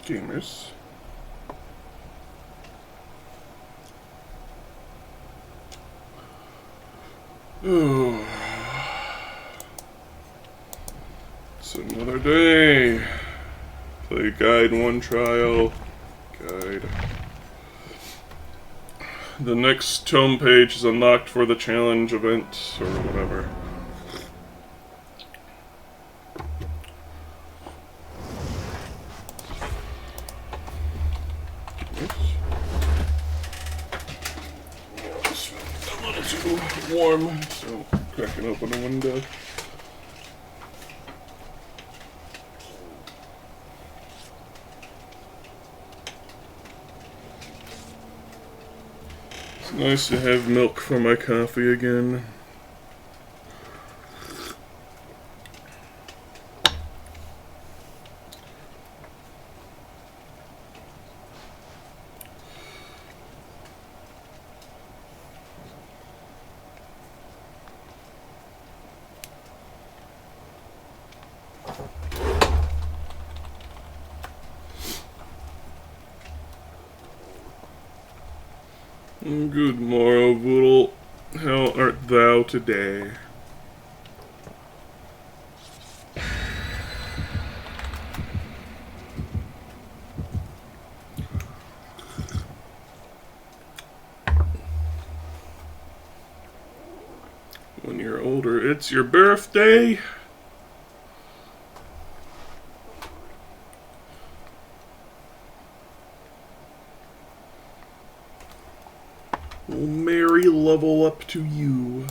gamers. Oh, it's another day. Play guide 1 trial. Guide. The next tome page is unlocked for the challenge event or whatever. It's a little too warm, so cracking open a window. It's nice to have milk for my coffee again. Good morrow, Voodle. How art thou today? When you're older, it's your birthday? Well, merry level up to you.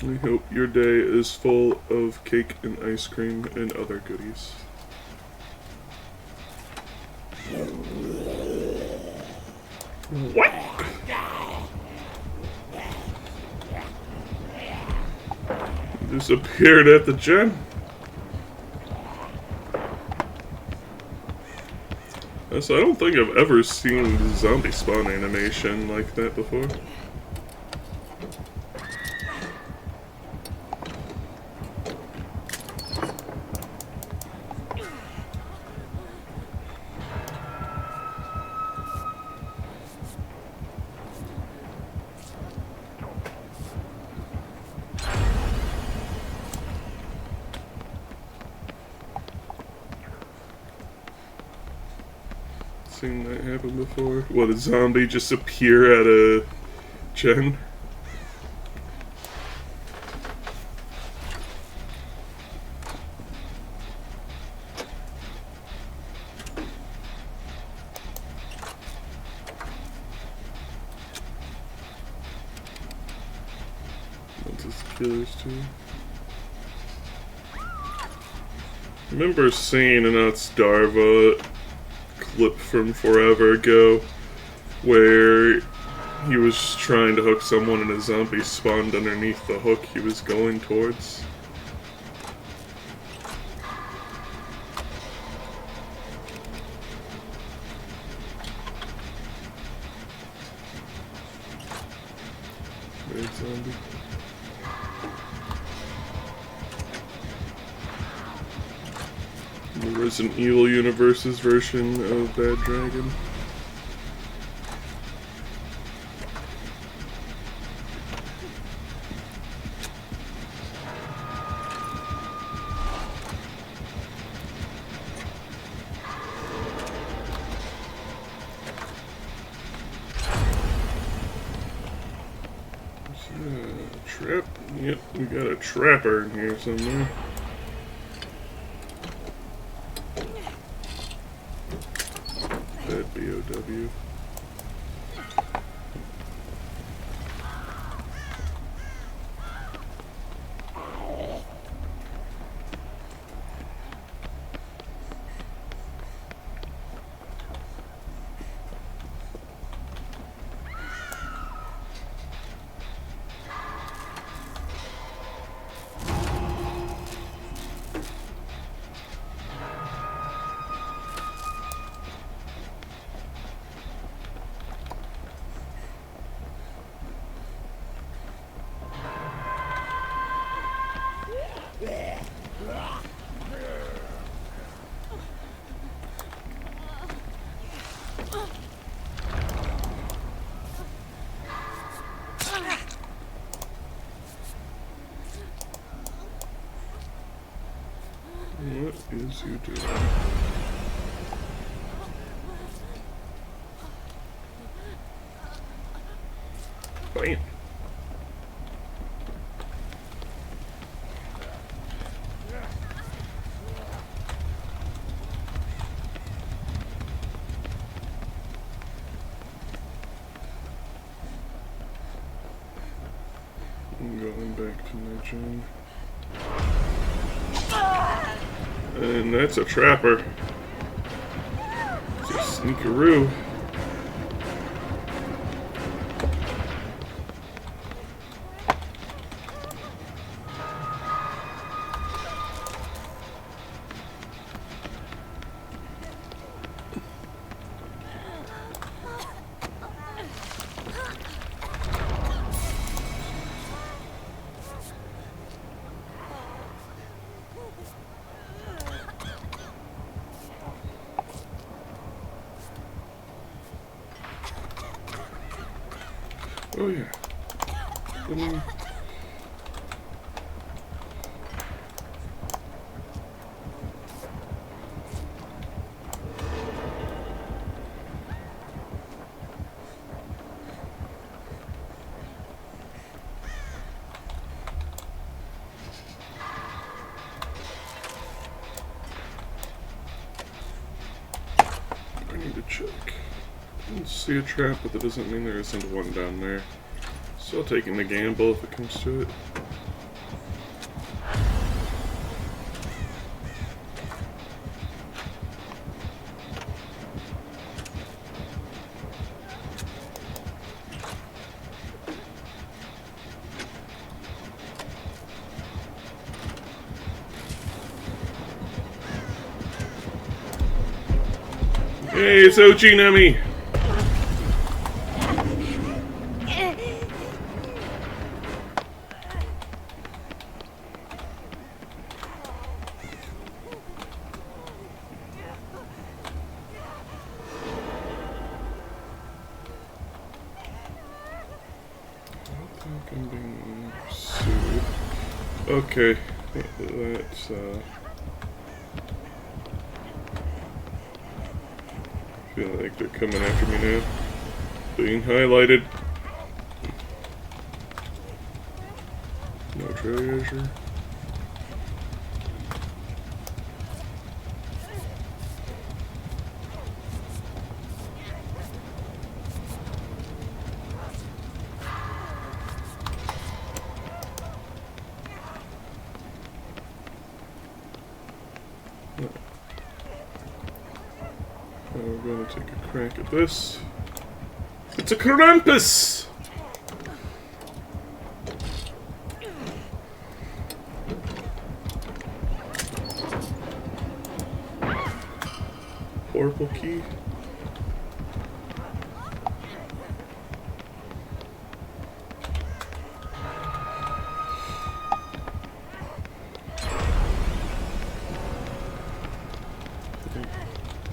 I hope your day is full of cake and ice cream and other goodies. What? Disappeared at the gym? So I don't think I've ever seen zombie spawn animation like that before. Seen that happen before. What, a zombie just appear at a gen? That's his killers too. I remember seeing an Darva clip from forever ago where he was trying to hook someone and a zombie spawned underneath the hook he was going towards. Red zombie. The Resident Evil Universe's version of Bad Dragon. Trap? Yep, we got a trapper in here somewhere. Bad BOW. Damn. I'm going back to my gen. And that's a trapper. It's a sneakeroo. Oh yeah. I need to check. I don't see a trap, but that doesn't mean there isn't one down there. Still taking the gamble if it comes to it. Hey, it's Ochi Nami! I'm being pursued. Okay, that's feel like they're coming after me now. Being highlighted. No treasure. We're going to take a crack at this. It's a Krampus! Purple key.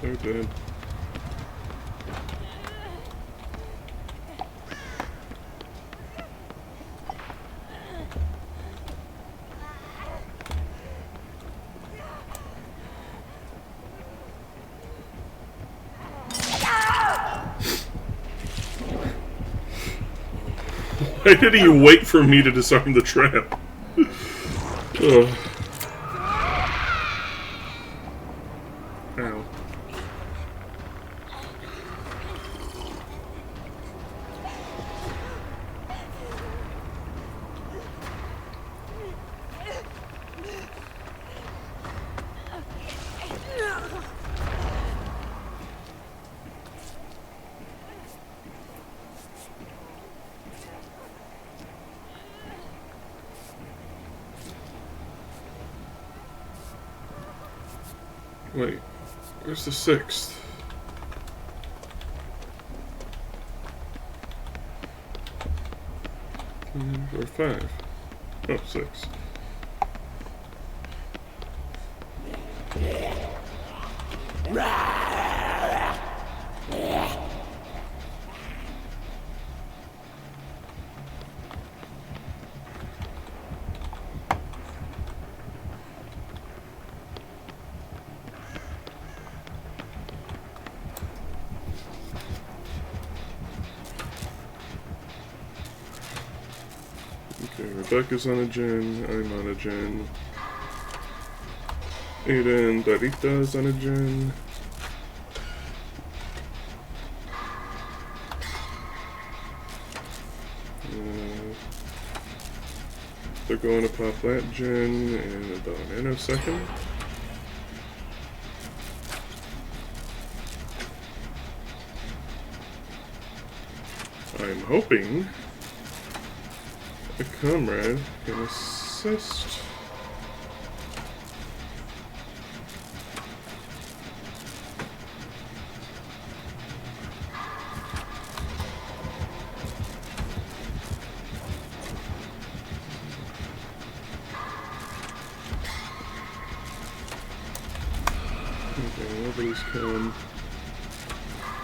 They're dead. Why did he wait for me to disarm the trap? Ugh. Ow. Wait, where's the 6th? Or 5? Oh, 6. Okay, Rebecca's on a gen, I'm on a gen. Aiden Darita's on a gen. They're going to pop that gen in about a nanosecond. I'm hoping a comrade can assist. Okay, nobody's come,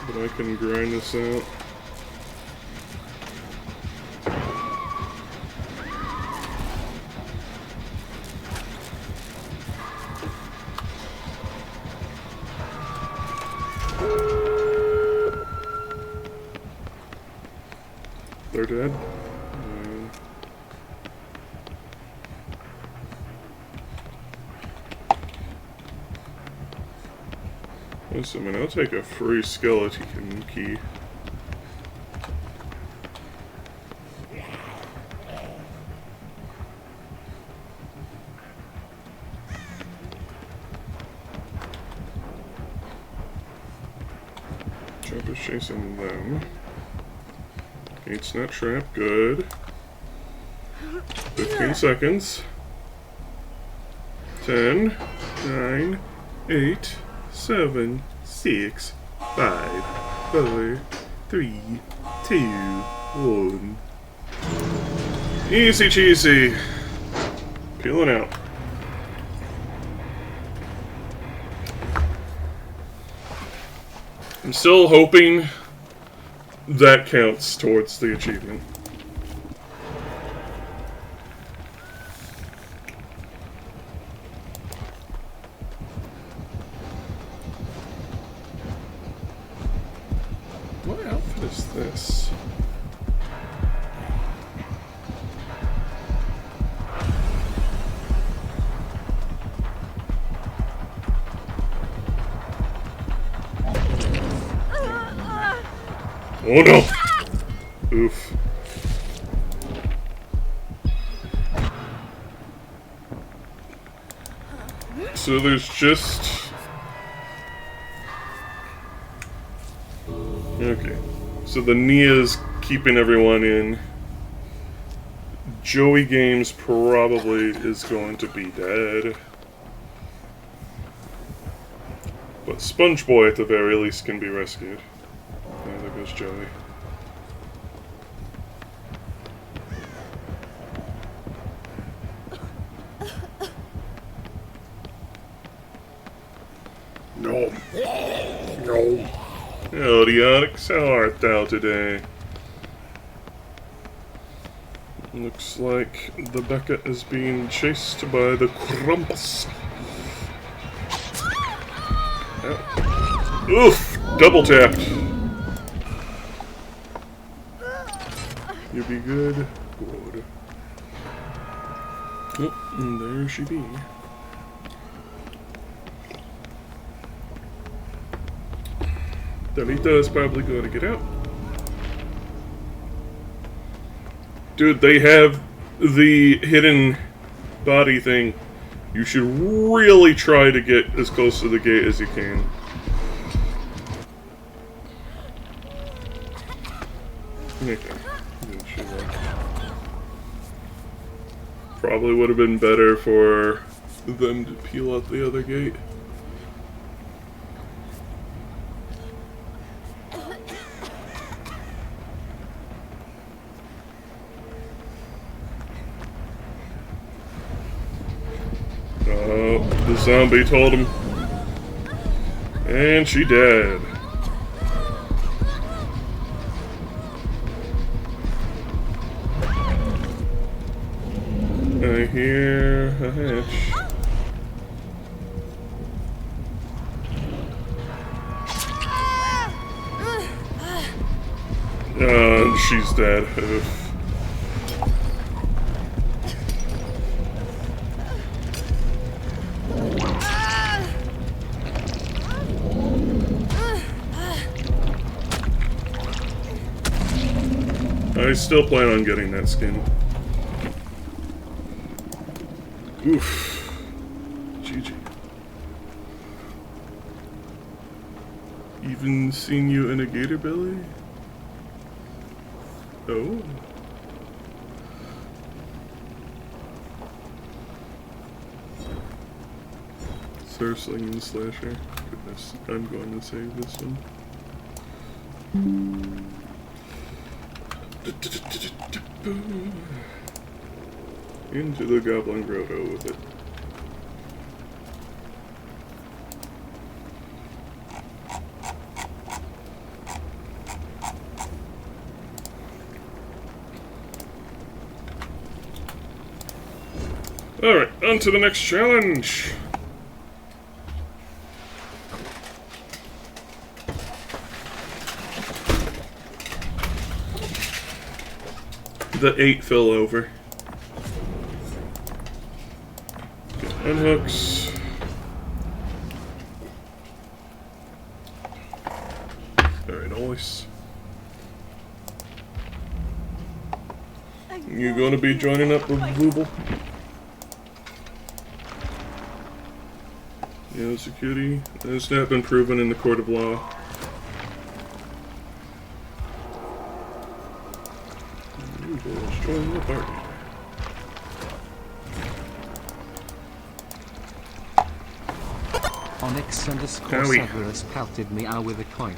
but I can grind this out. They're dead. Listen, man, I'll take a free skeleton key. Chopper's chasing them. Gate's not trapped. Good. 15 seconds. 10, 9, 8, 7, 6, 5, 4, 3, 2, 1. Easy cheesy. Peeling out. I'm still hoping that counts towards the achievement. What outfit is this? Oh no! Oof. So there's just... Okay. So the Nia's keeping everyone in. Joey Games probably is going to be dead. But Sponge Boy at the very least can be rescued. Oh, there goes Joey. No. No. Howdy, Onyx. How art thou today? Looks like the Becca is being chased by the Krampus. Ow. Oof! Double tapped. You be good? Good. Oh, and there she be. Danita is probably going to get out. Dude, they have the hidden body thing. You should really try to get as close to the gate as you can. Okay. Probably would have been better for them to peel out the other gate. The zombie told him. And she dead. I hear a hatch. And she's dead. Oof. I still plan on getting that skin. Oof. GG. Even seen you in a gator belly? Oh. Surf slinging slasher. Goodness, I'm going to save this one. Into the Goblin Grotto with it. Alright, on to the next challenge! The 8 fell over. Unhooks. Alright, always. You gonna be joining up with Booble? Yeah, security. It's not been proven in the court of law. Let's join the party. Onyx_Severus pelted me out with a coin.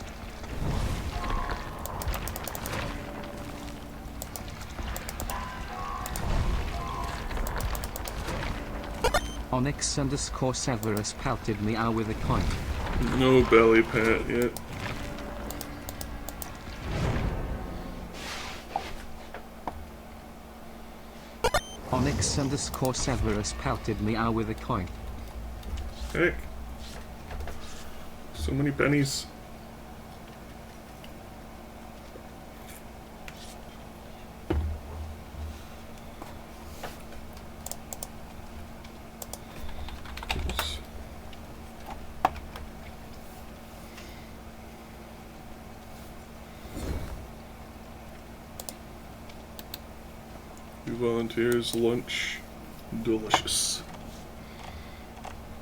Onyx_Severus pelted me out with a coin. No belly pat yet. Onyx_Severus pelted me out with a coin. Heck. So many pennies. Volunteers lunch, delicious.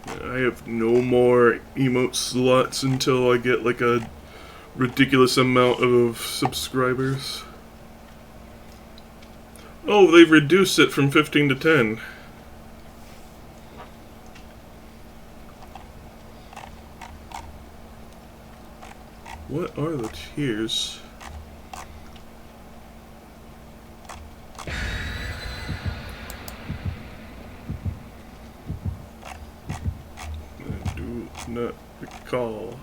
I have no more emote slots until I get like a ridiculous amount of subscribers. Oh, they've reduced it from 15 to 10. What are the tiers? Not recall.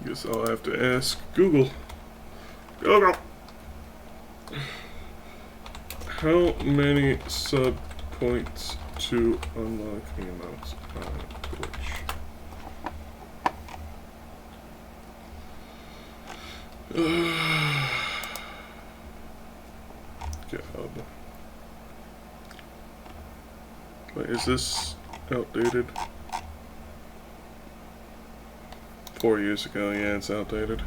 Guess I'll have to ask Google. Google! How many sub points to unlock emotes on Twitch? GitHub. Wait, is this outdated? 4 years ago, yeah, it's outdated.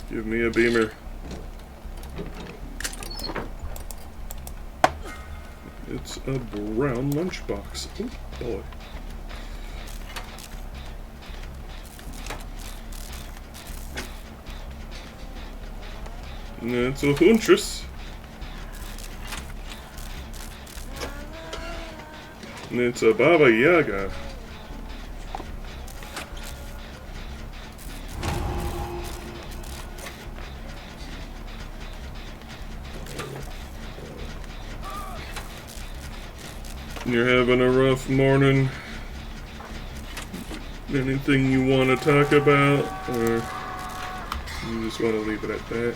Give me a beamer. It's a brown lunchbox. Oh boy. It's a huntress. And it's a Baba Yaga. You're having a rough morning. Anything you want to talk about? Or You just want to leave it at that.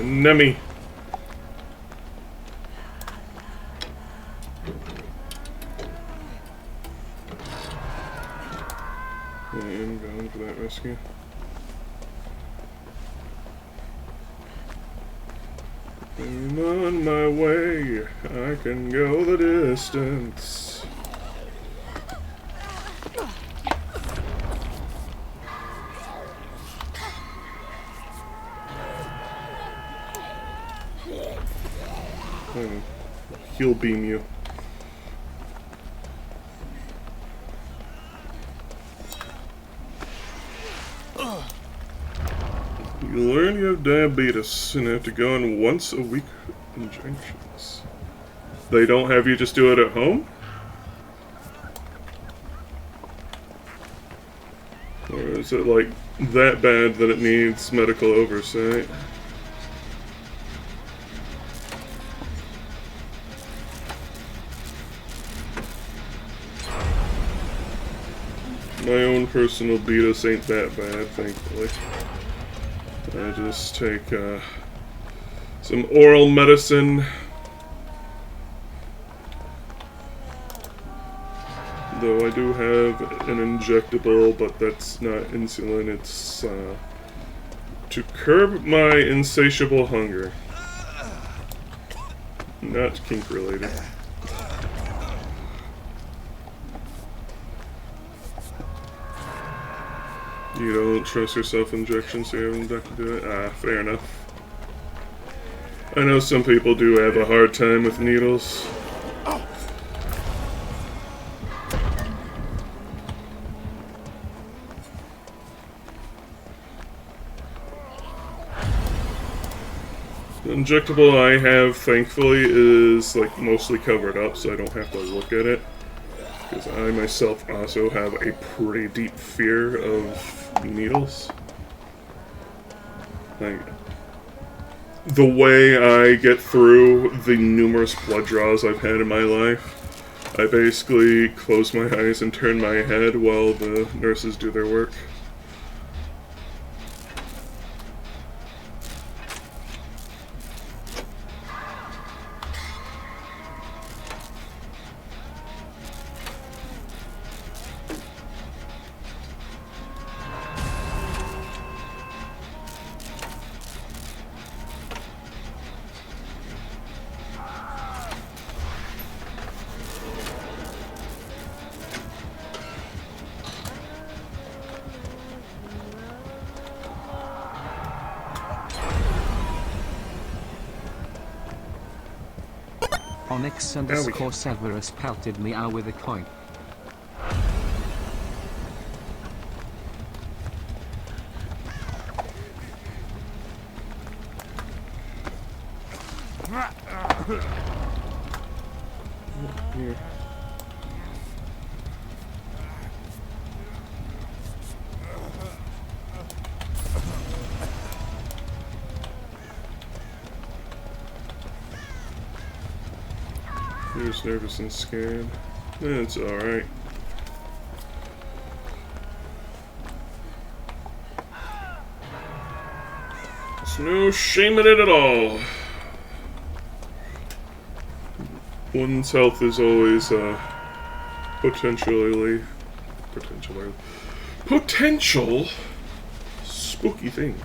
Nemi. I am going for that rescue. I'm on my way. I can go the distance. He'll beam you. You learn you have diabetes and have to go on once a week injections. They don't have you just do it at home? Or is it like that bad that it needs medical oversight? My own personal beatus ain't that bad, thankfully. I just take some oral medicine. Though I do have an injectable, but that's not insulin, it's to curb my insatiable hunger. Not kink related. You don't trust your self-injection, so you haven't to do it? Ah, fair enough. I know some people do have a hard time with needles. The injectable I have, thankfully, is like mostly covered up, so I don't have to look at it. Because I myself also have a pretty deep fear of needles. Like, the way I get through the numerous blood draws I've had in my life, I basically close my eyes and turn my head while the nurses do their work. Onyx underscore Severus pelted me out with a coin. Here. You're just nervous and scared. It's alright. There's no shame in it at all. One's health is always potential spooky thing.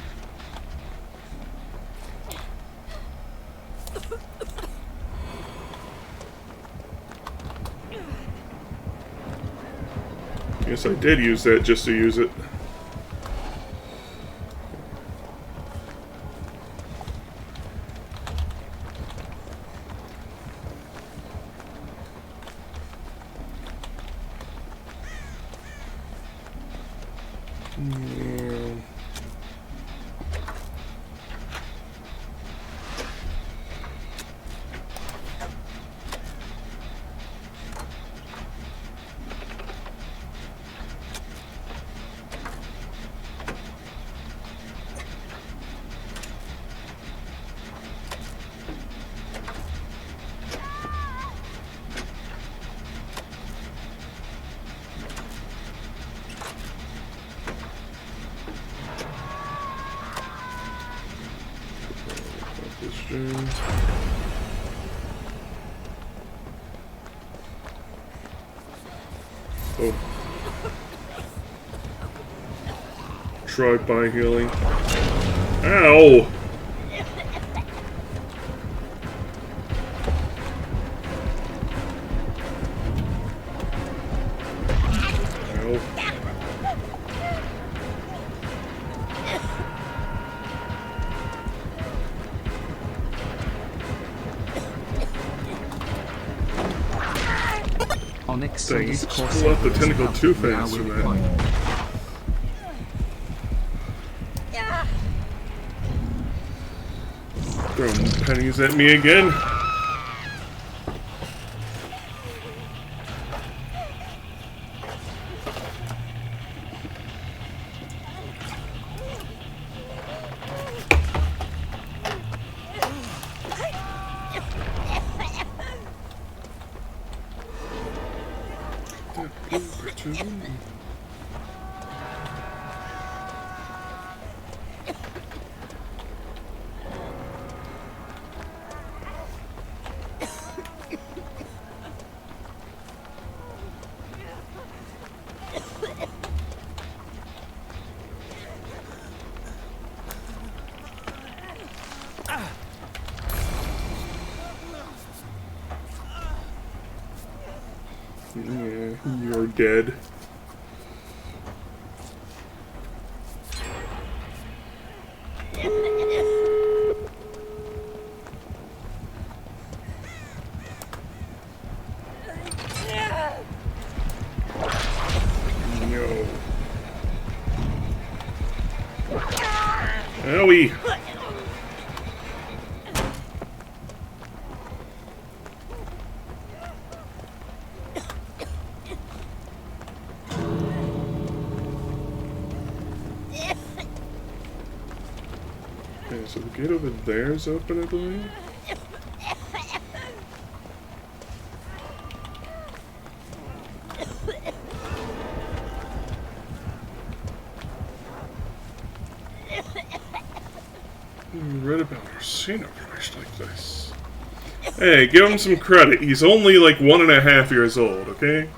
Yes, I did use that just to use it. Upstairs. Oh. Drive-by healing. Ow! Ow. Onyx Dang, you underscore just pull out the Cerberus tentacle pelted too me fast with from a that. coin. Throwing pennies at me again. Yeah, you're dead. No. Owie! Okay, so the gate over there is open, I believe. Read about or seen a place like this. Hey, give him some credit. He's only like 1.5 years old, okay?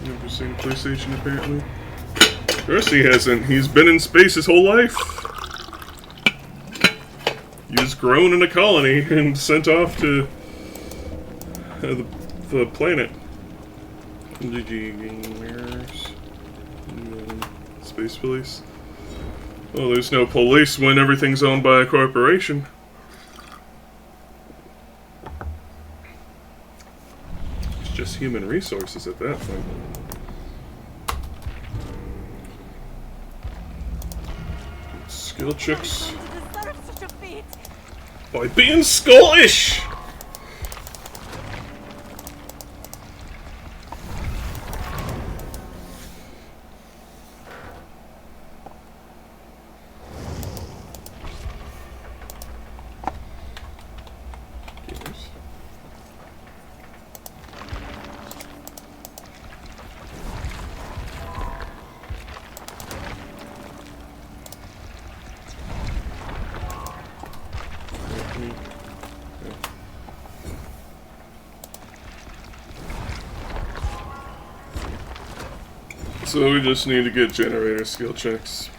Never seen PlayStation, apparently. Of course he hasn't. He's been in space his whole life. He was grown in a colony and sent off to the planet. GG mirrors. Space police. Well, there's no police when everything's owned by a corporation. It's just human resources at that point. Skill checks by being Scottish. Yes. So we just need to get generator skill checks.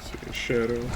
See a shadow.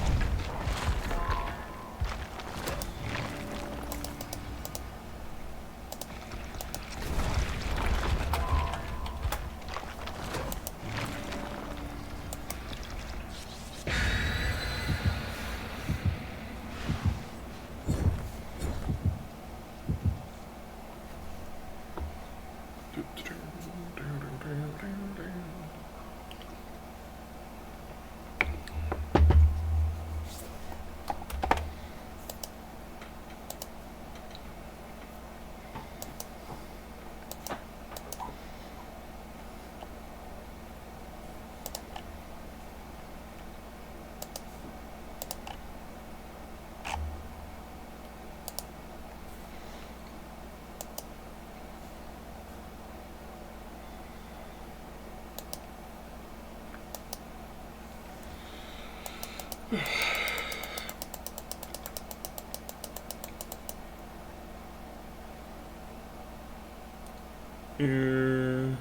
You're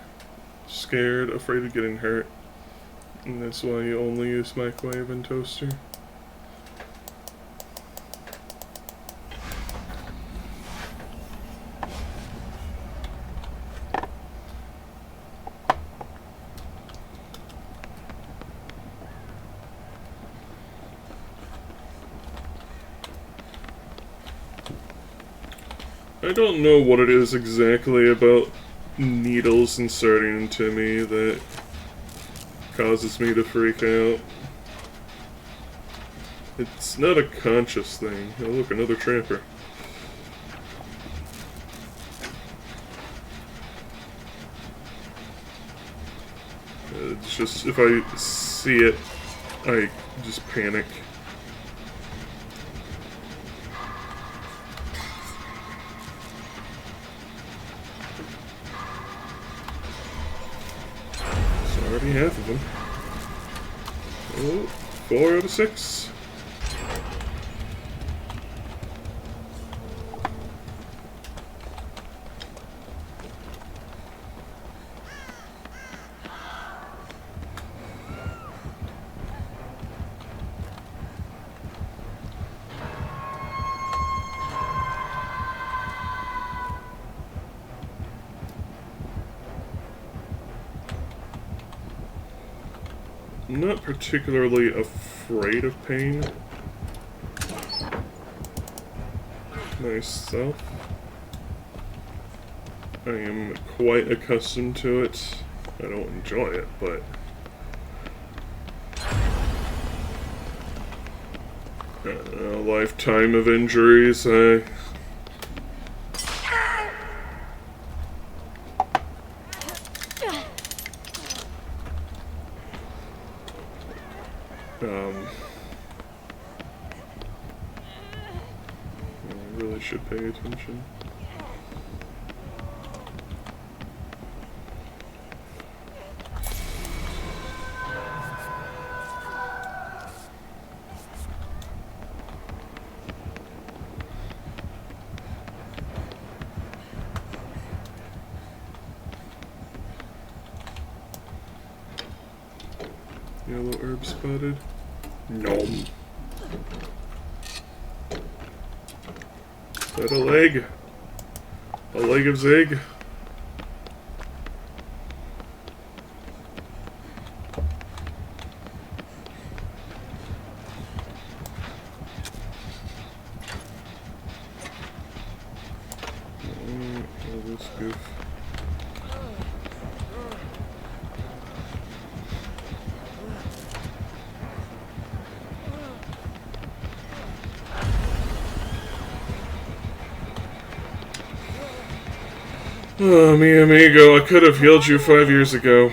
scared, afraid of getting hurt, and that's why you only use microwave and toaster. I don't know what it is exactly about needles inserting into me that causes me to freak out. It's not a conscious thing. Oh look, another tramper. It's just, if I see it, I just panic. Already half of them. Oh, 4 out of 6. I'm not particularly afraid of pain myself. I am quite accustomed to it. I don't enjoy it, but a lifetime of injuries, I really should pay attention. Yellow herb spotted. Gnome. Is that a leg? A leg of Zig? Oh, this goof. Oh, mi amigo, I could have healed you 5 years ago.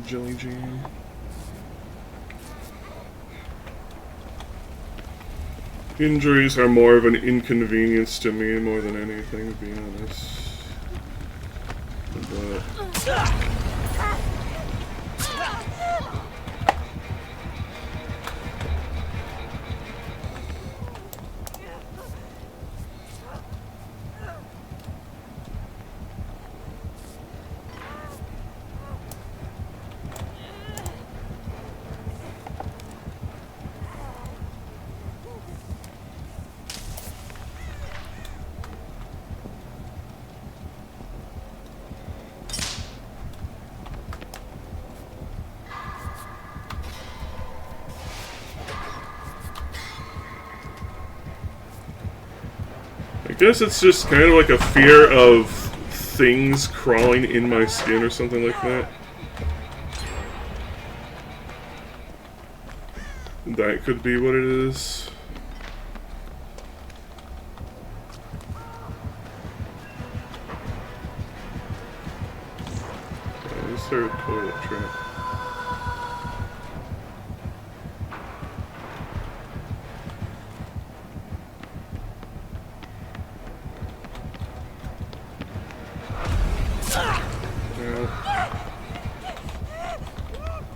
Jelly jam. Injuries are more of an inconvenience to me more than anything, to be honest. But I guess it's just kind of like a fear of things crawling in my skin or something like that. That could be what it is. Is there a toilet trap?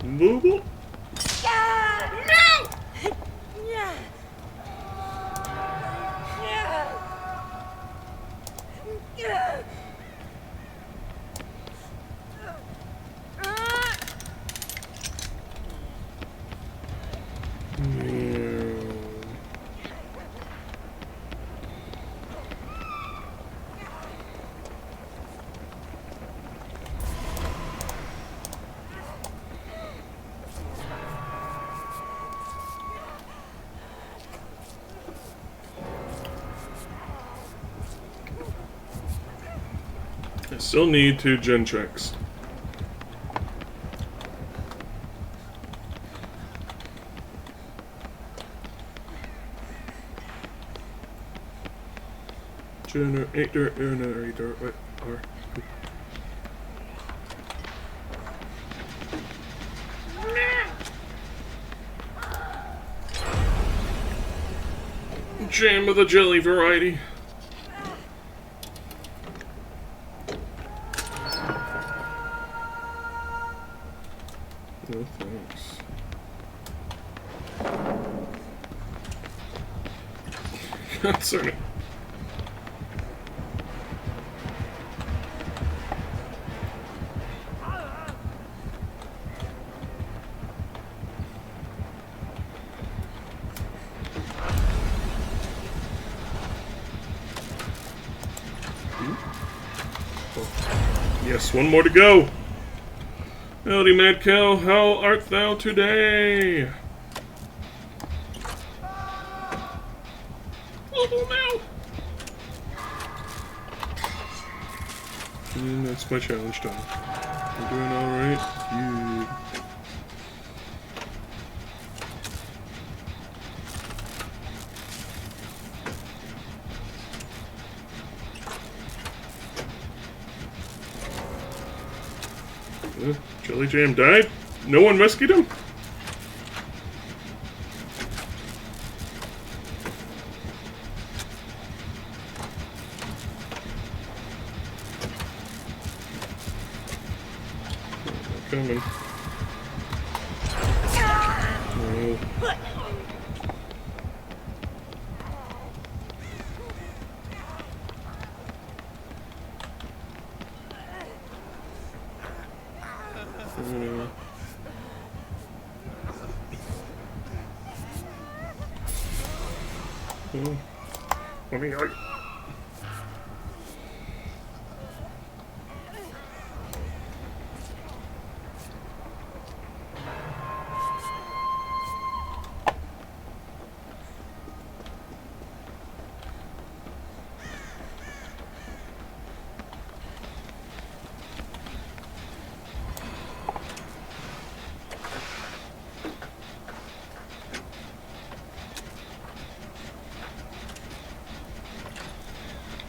Booble? I still need 2 gen checks. Generator, what are... Jam of the jelly variety. No thanks. God darn it. Yes, one more to go. Howdy, mad cow, how art thou today? Oh no! And that's my challenge done. I'm doing alright. Yeah. Jelly Jam died? No one rescued him? They're coming. No. Let me out.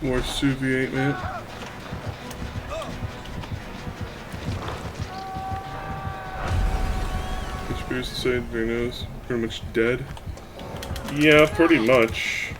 More Suviate, man. Conspiracy to say very nose. Pretty much dead. Yeah, pretty much.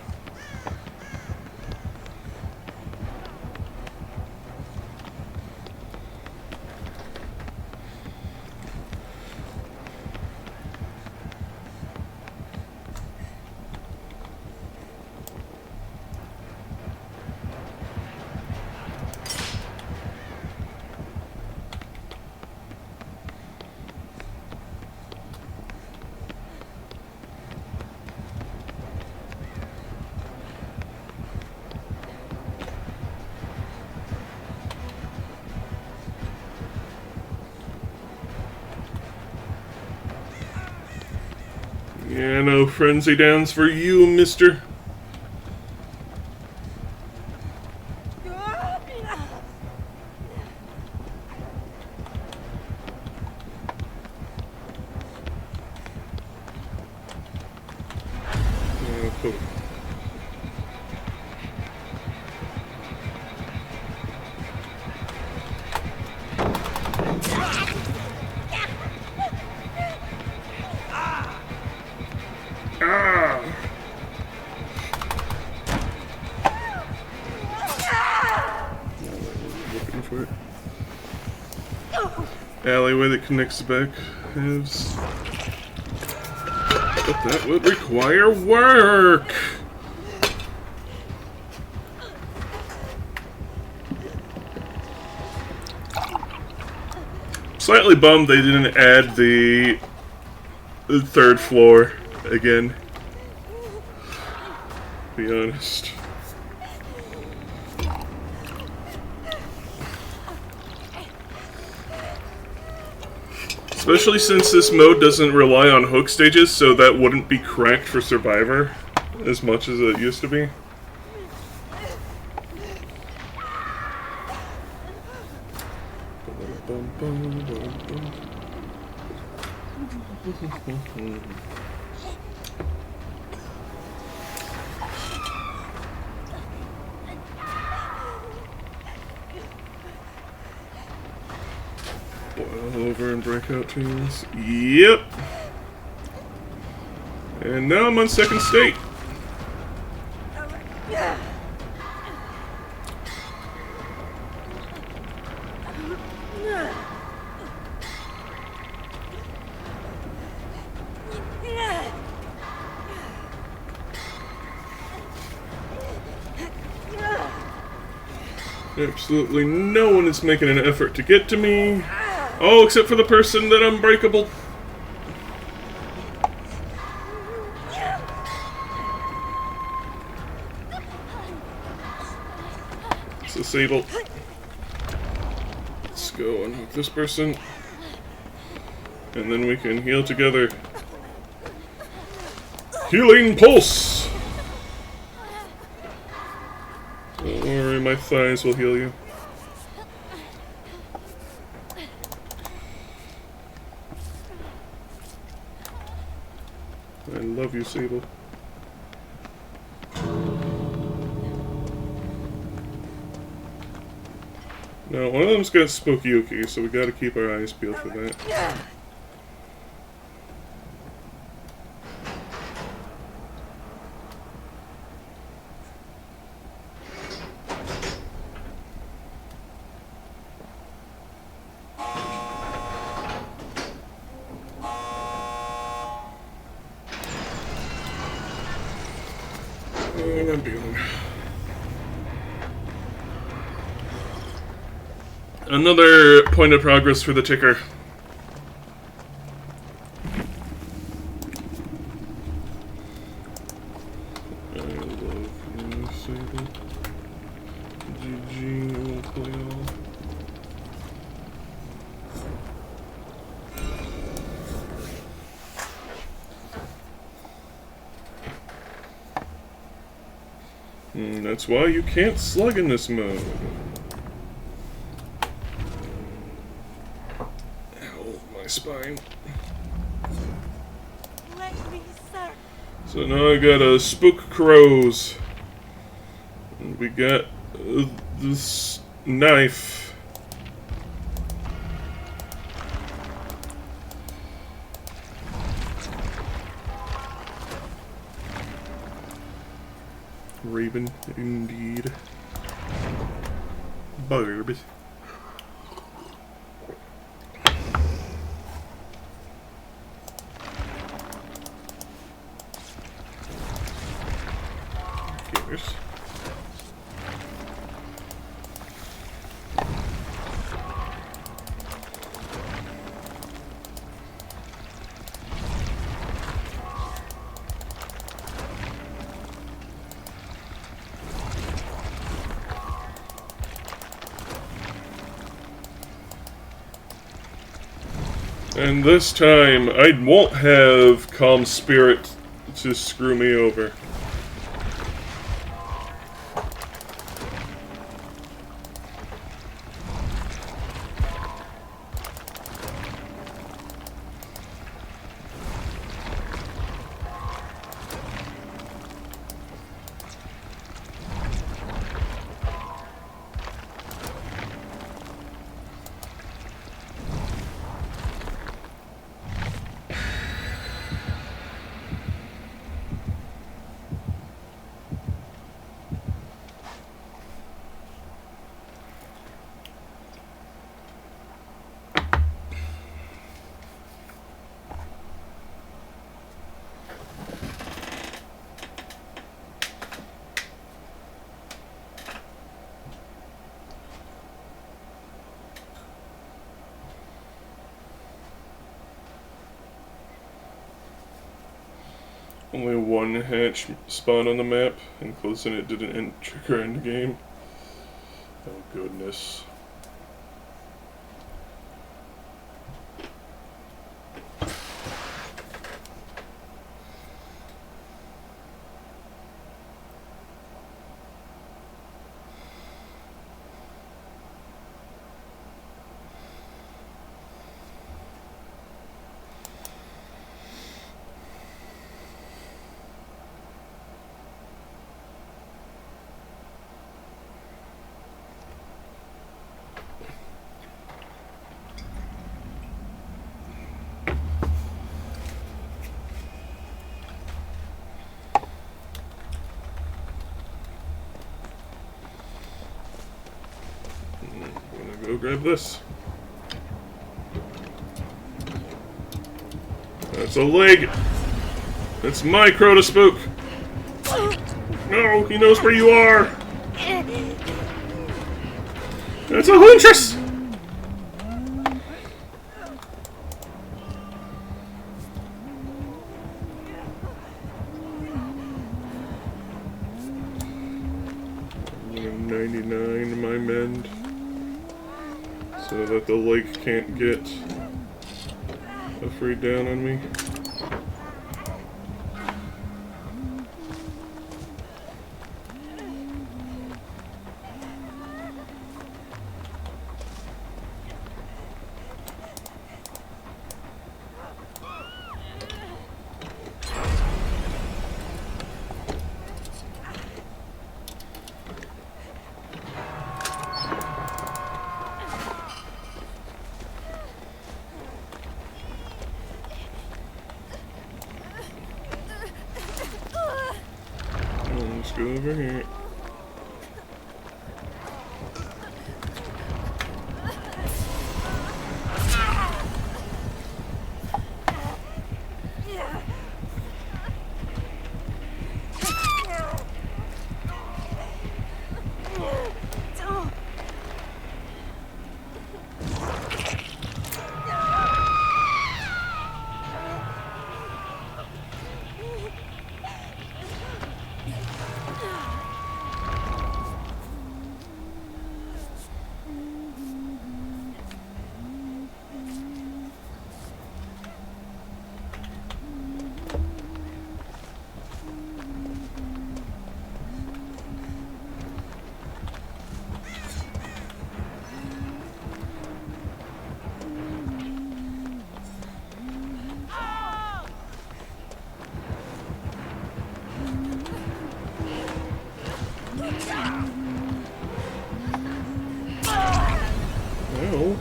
Yeah, no frenzy downs for you, mister. for it. Alleyway that connects back is... But that would require work! Slightly bummed they didn't add the third floor again. To be honest. Especially since this mode doesn't rely on hook stages, so that wouldn't be cracked for Survivor as much as it used to be. Boil over and breakout tunes. Yep. And now I'm on second state. Absolutely no one is making an effort to get to me. Oh, except for the person that unbreakable. It's disabled. Let's go and hook this person. And then we can heal together. Healing pulse! Don't worry, my thighs will heal you. I love you, Sable. Now, one of them's got Spooky, so we gotta keep our eyes peeled for that. And I'm dealing. Another point of progress for the ticker. I love you, Sable. GG, we'll play all. That's why you can't slug in this mode. Ow, my spine. Let me, sir. So now I got a Spook Crows. And we got this knife. Raven, indeed. Barb. Gears. And this time, I won't have Calm Spirit to screw me over. Only one hatch spawned on the map, and closing it didn't trigger end game. Oh goodness. Go grab this. That's a leg. That's my Crota Spook. No, he knows where you are. That's a Huntress. I'm 99 my mend. So that the leg can't get a free down on me. Let's go over here. Well.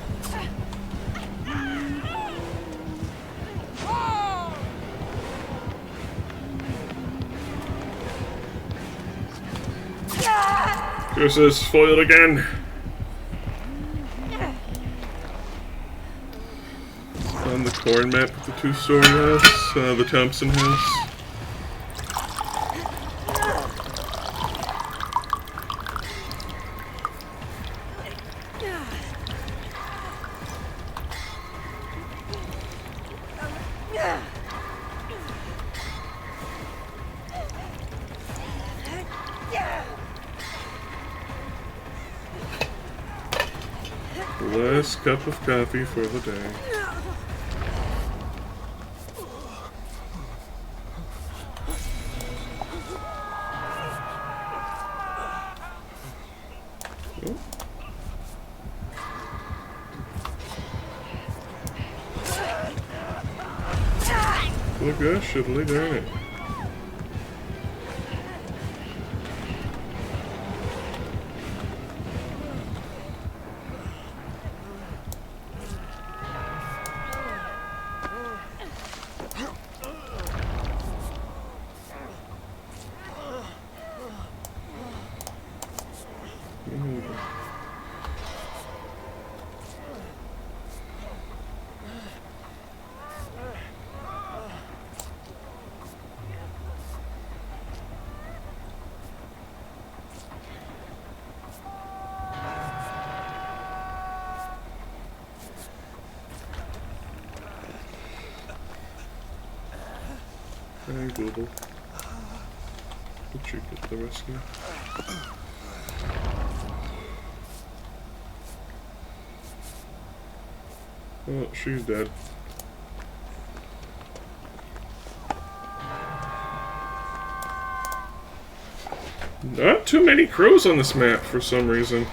This is foiled again. On the corn map with the two-story house, the Thompson house. Last cup of coffee for the day. Oh. Look, gosh, shittily darn it. Hey, Google. Did you get the rescue? Oh, she's dead. Not too many crows on this map for some reason.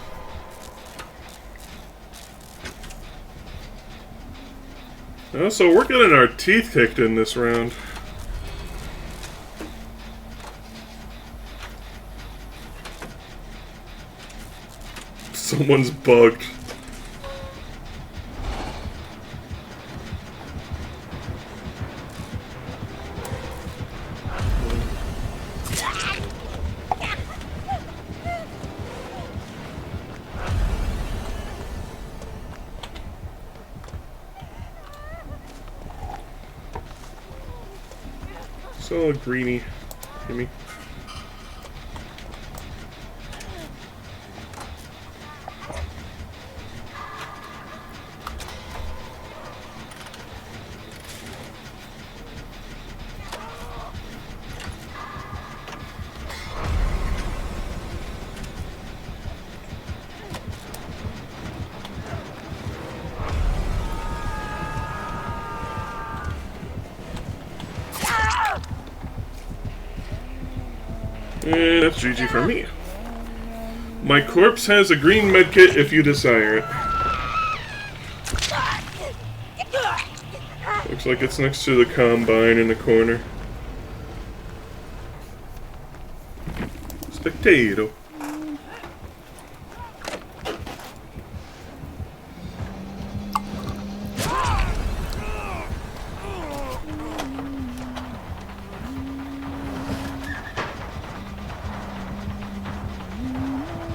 Oh, so we're getting our teeth kicked in this round. Someone's bugged. So greeny, Jimmy. And that's GG for me. My corpse has a green medkit if you desire it. Looks like it's next to the combine in the corner. Spectato.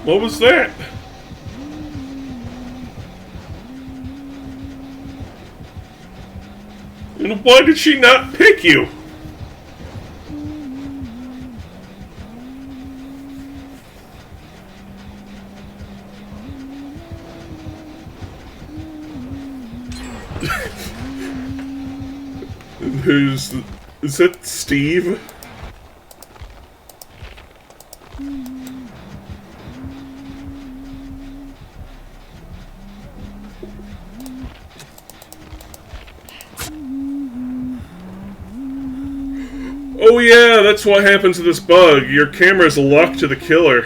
What was that? And why did she not pick you? Is that Steve? Oh yeah, that's what happens to this bug. Your camera's locked to the killer.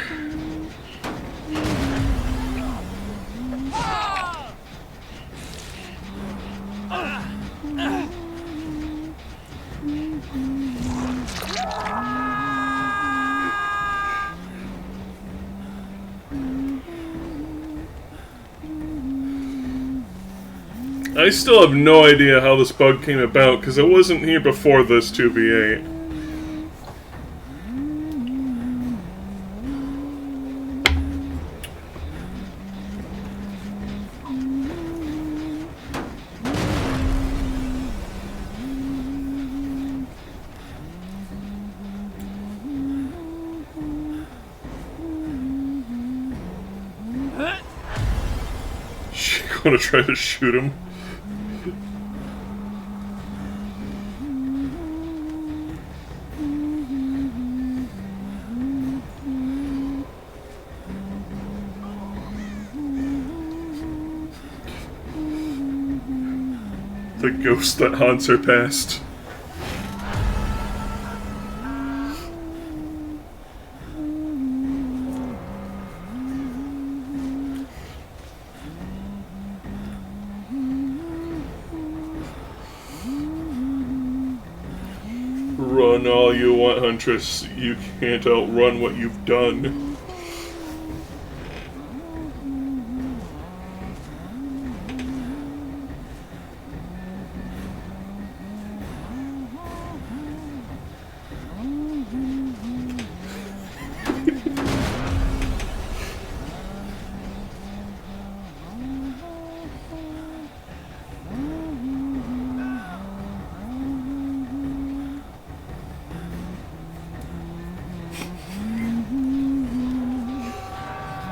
I still have no idea how this bug came about, because it wasn't here before this 2v8. She gonna try to shoot him? The ghost that haunts her past. Run all you want, Huntress. You can't outrun what you've done.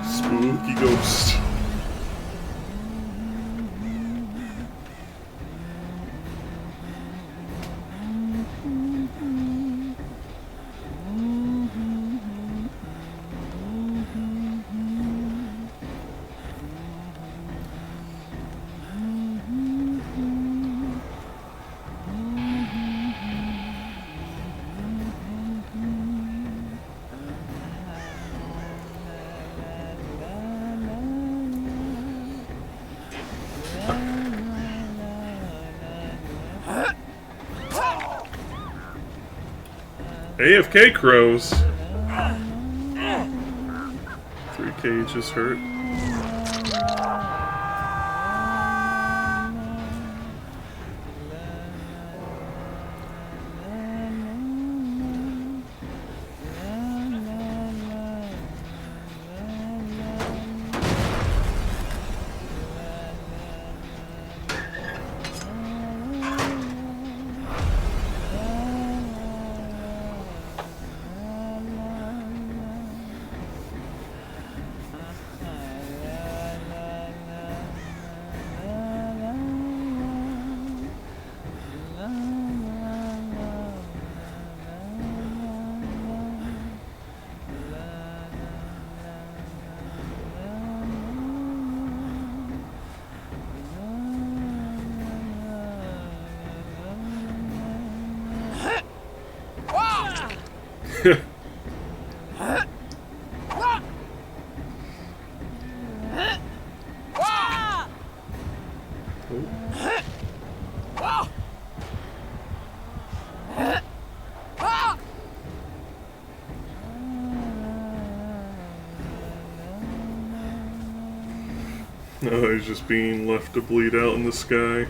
Spooky ghost. AFK crows. 3 cages hurt. No, he's just being left to bleed out in the sky.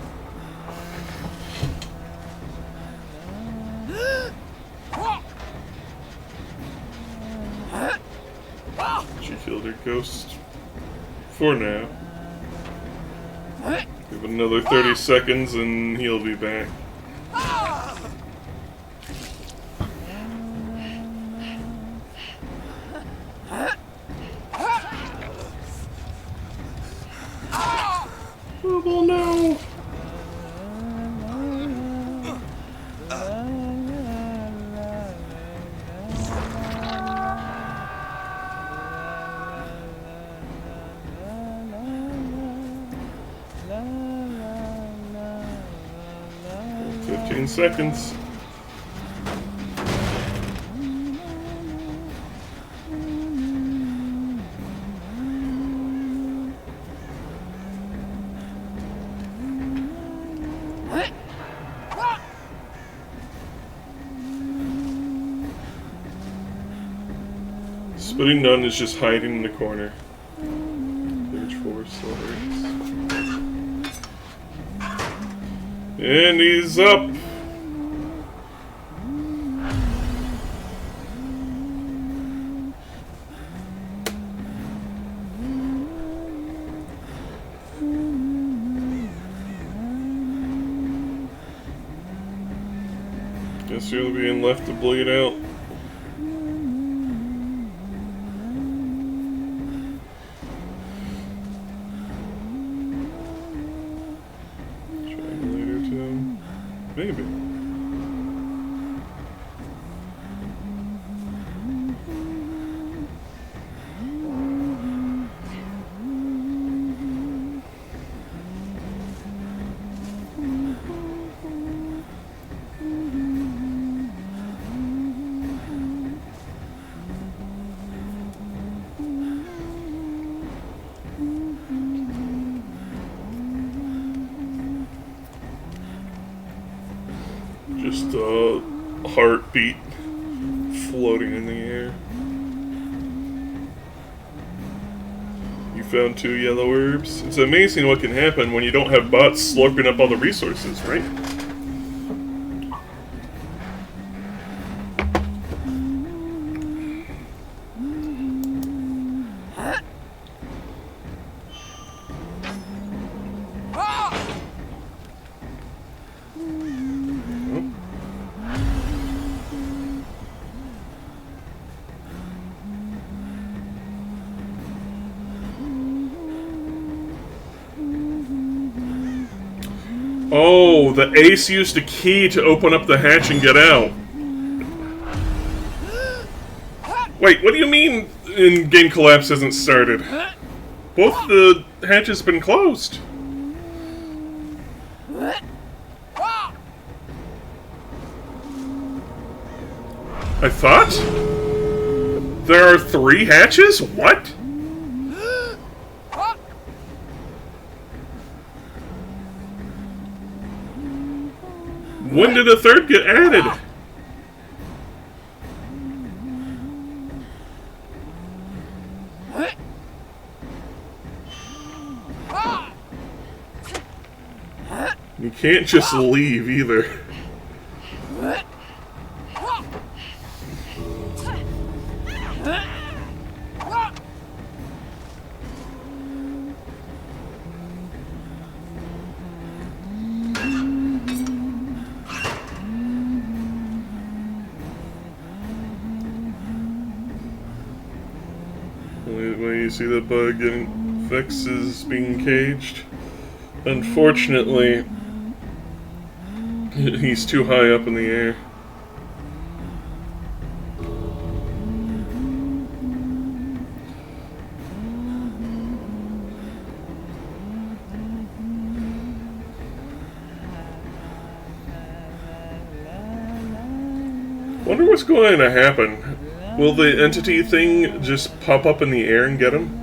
She killed her ghost. For now. Give it another 30 seconds and he'll be back. Oh, well, no. Seconds. Spitting Nun is just hiding in the corner. There's 4 sluggers. And he's up! Guess you're being left to bleed out. Triangulator too? Maybe. Just a heartbeat floating in the air. You found 2 yellow herbs. It's amazing what can happen when you don't have bots slurping up all the resources, right? Oh, the ace used a key to open up the hatch and get out. Wait, what do you mean in-game collapse hasn't started? Both the hatches have been closed. I thought? There are 3 hatches? What? When did a 3rd get added? You can't just leave either. When you see the bug getting fixed is being caged. Unfortunately, he's too high up in the air. Wonder what's going to happen. Will the entity thing just pop up in the air and get him?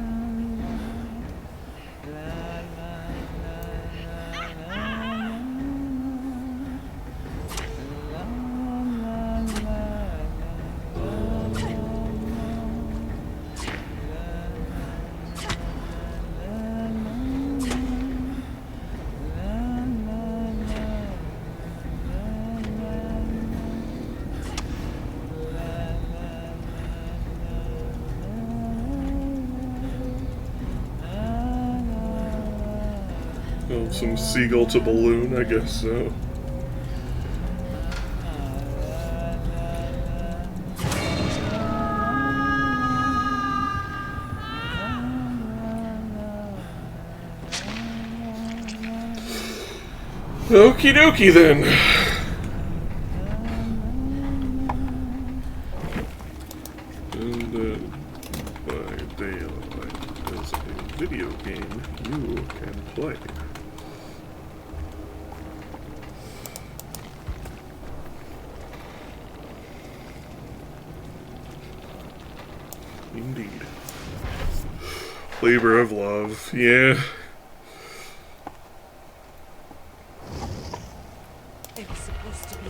Oh, some seagull to balloon, I guess so. Okie dokie then. And by daylight is a video game you can play. Indeed. Labor of love, yeah.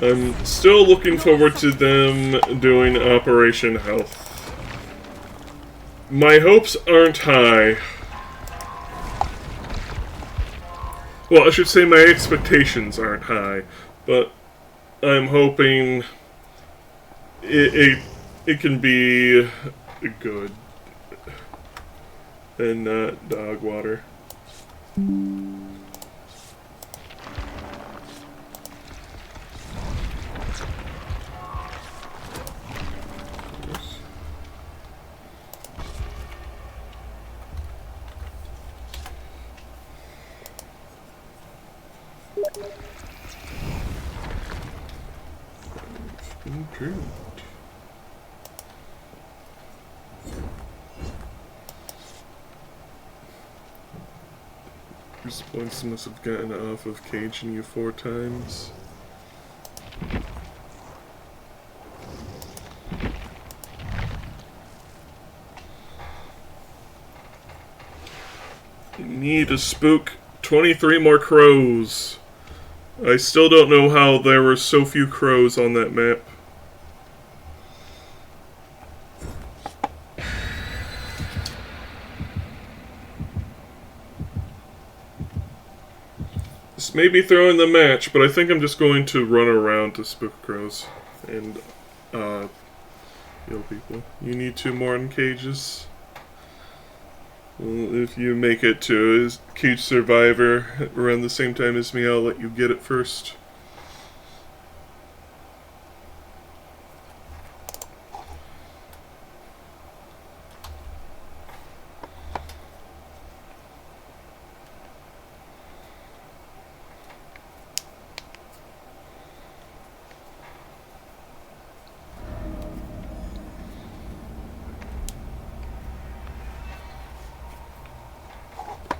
I'm still looking forward to them doing Operation Health. My hopes aren't high. Well, I should say my expectations aren't high, but I'm hoping it can be good and not dog water. Okay. These points must have gotten off of caging you 4 times. You need to spook 23 more crows. I still don't know how there were so few crows on that map. This may be throwing the match, but I think I'm just going to run around to spook crows and heal people. You need 2 more in cages. Well, if you make it to a cage survivor around the same time as me, I'll let you get it first.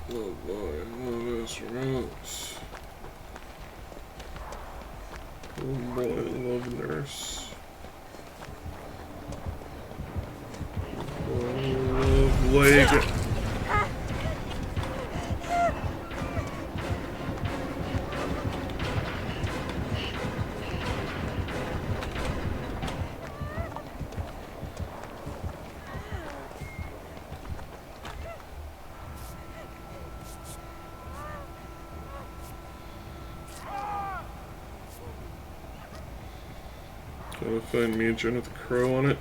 Oh boy, this rose. Oh boy, I love nurse. Oh, I love leg. Gotta find me a gen with a crow on it.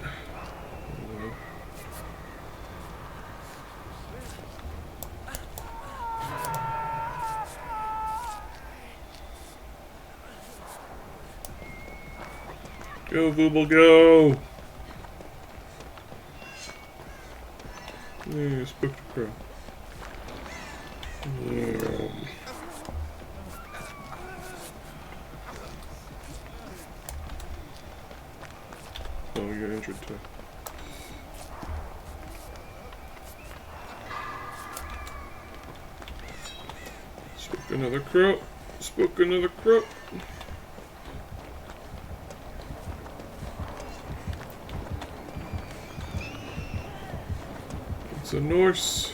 Go, Booble, go! Yeah, spook the crow. Yeah. Oh, you're injured too. Spook another crow. Spook another crow. It's a Norse.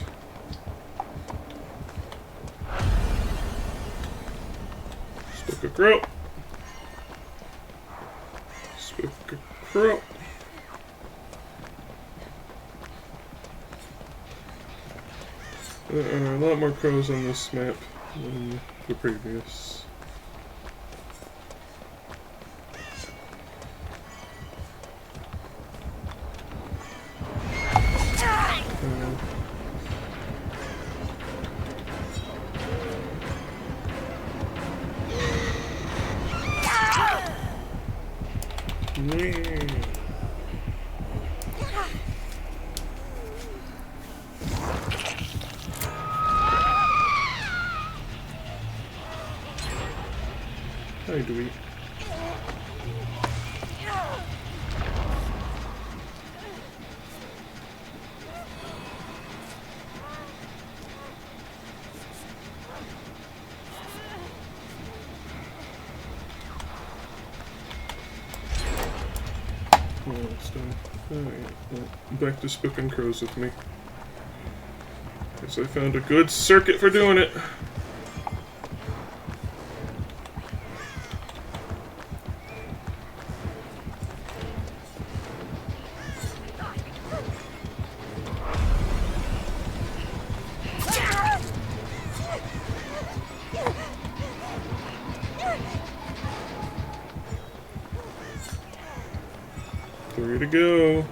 Spook a crow. Spook a crow. There are a lot more crows on this map than the previous. Hi, Dewey. Well, it's done. Alright, well, back to spooking crows with me. Guess I found a good circuit for doing it. Three to go.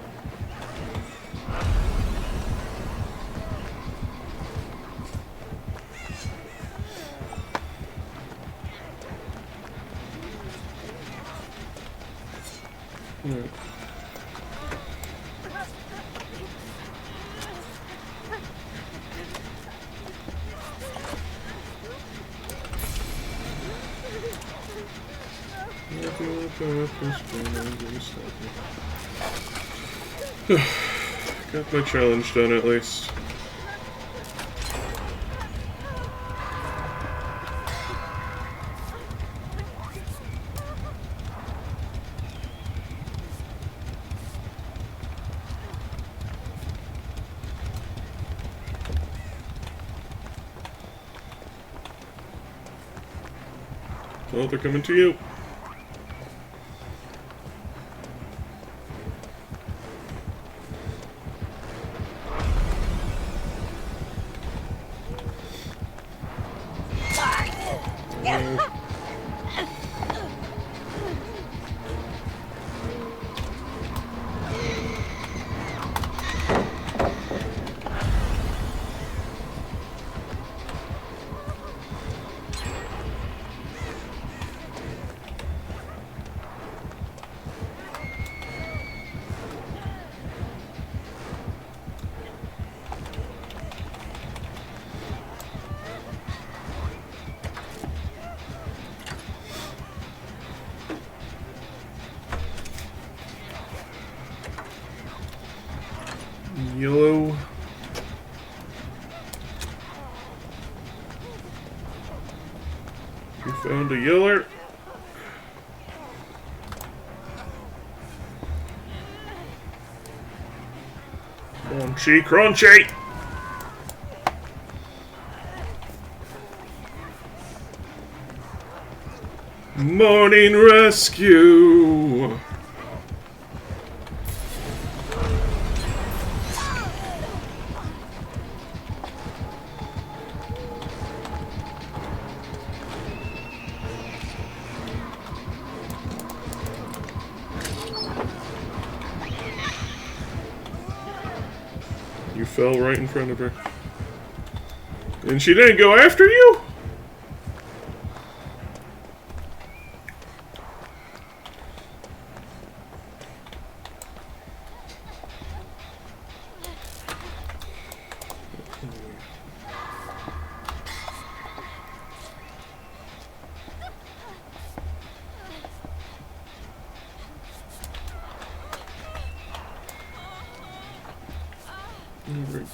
Right. Got my challenge done at least. Well, they're coming to you. Yellow. We found a yeller. Crunchy, crunchy! Morning rescue! fell right in front of her. And she didn't go after you?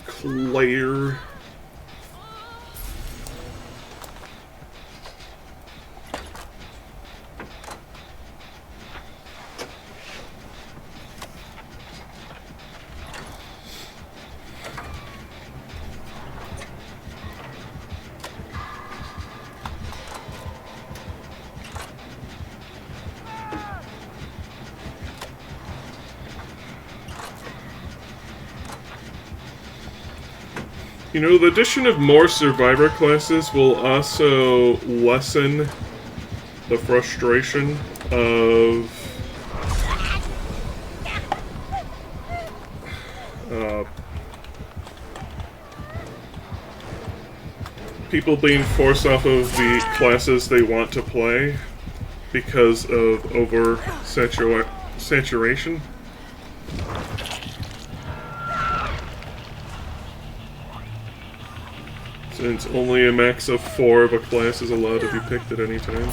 Claire. You know, the addition of more survivor classes will also lessen the frustration of people being forced off of the classes they want to play because of saturation. Since only a max of 4 of a class is allowed to be picked at any time.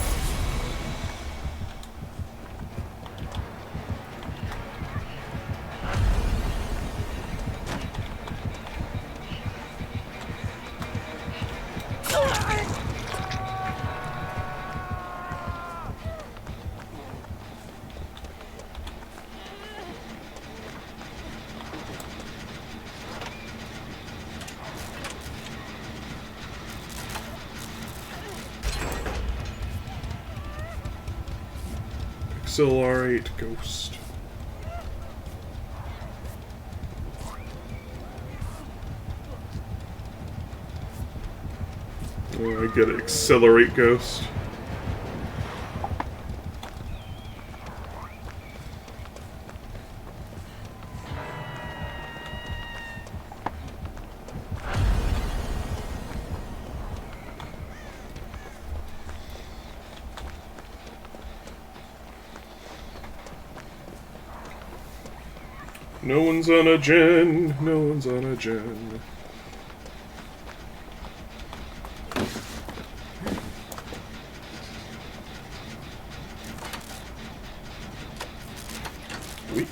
Accelerate Ghost. Oh, I get it. Accelerate Ghost. No one's on a gen. No one's on a gen. Wait.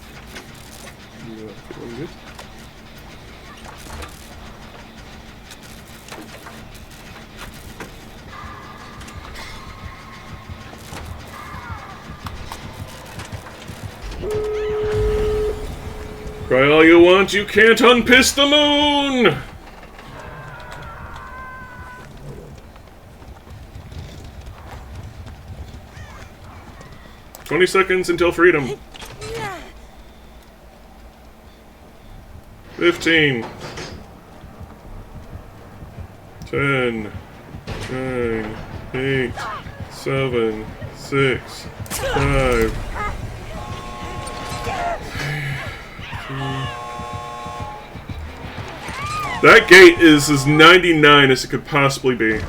Yeah, good. Cry all you want, you can't unpiss the moon! "20 seconds until freedom." 15. 10. 9. 8. 7. 6. 5. That gate is as 99 as it could possibly be.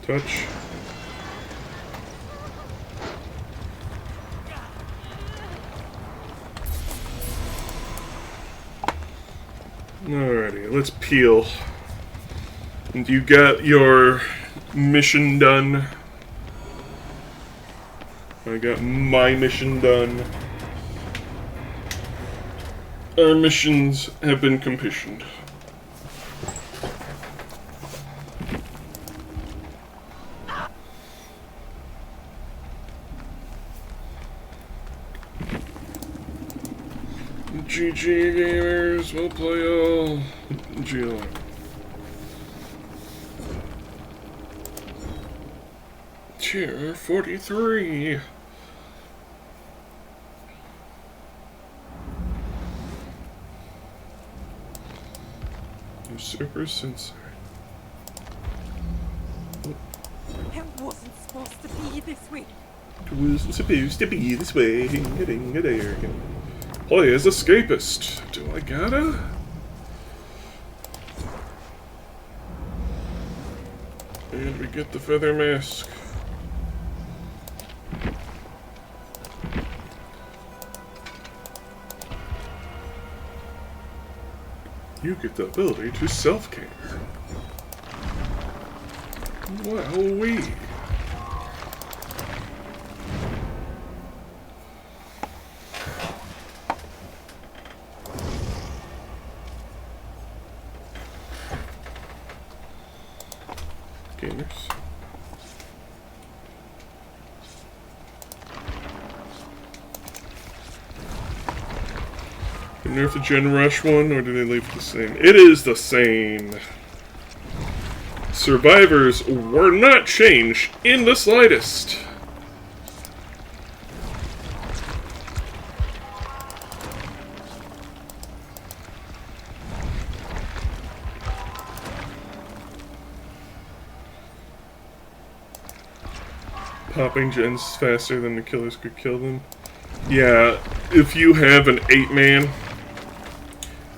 Touch. Alrighty, let's peel. And you got your mission done. I got my mission done. Our missions have been commissioned. GG gamers, we'll play all GL. Tier 43. Super sensor. It wasn't supposed to be this way. It wasn't supposed to be this way. Play as escapist. Do I gotta? And we get the feather mask. You get the ability to self-care. Wowee. Gamers. Did they nerf the Gen Rush one, or did they leave it the same? It is the same. Survivors were not changed in the slightest. Popping gens faster than the killers could kill them. Yeah, if you have an 8-man,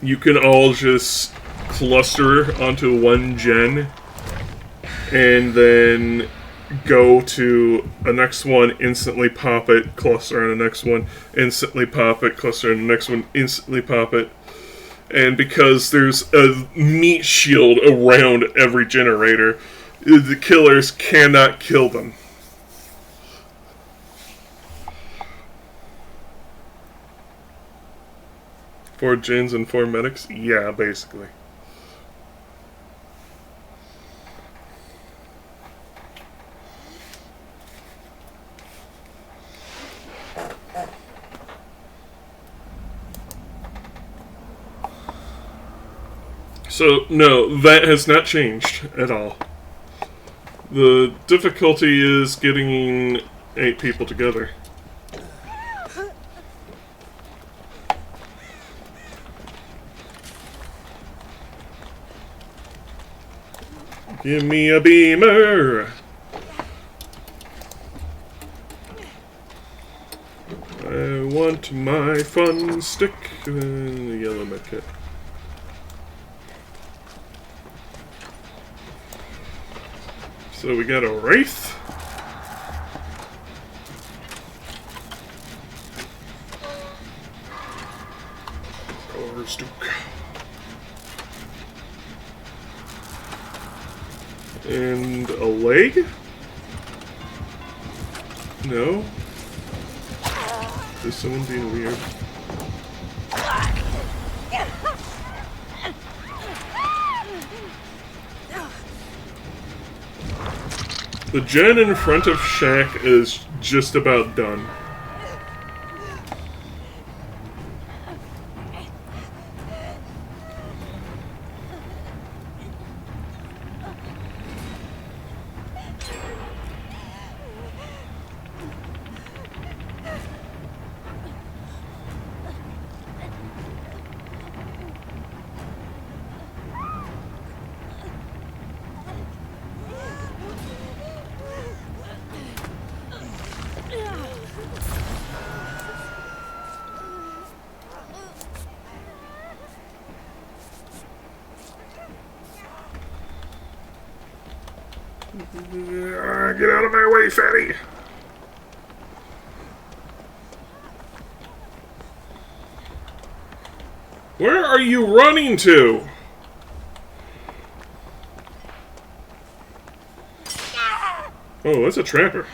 you can all just cluster onto one gen and then go to a next one, instantly pop it, cluster on the next one, instantly pop it, cluster on the next one, instantly pop it. And because there's a meat shield around every generator, the killers cannot kill them. 4 gens and 4 medics? Yeah, basically. So, no, that has not changed at all. The difficulty is getting 8 people together. Give me a beamer! I want my fun stick and the yellow medkit. So we got a Wraith. Or Stuke. And a leg? No? There's someone being weird. The gen in front of Shaq is just about done. Get out of my way, fatty! Where are you running to? Oh, that's a trapper.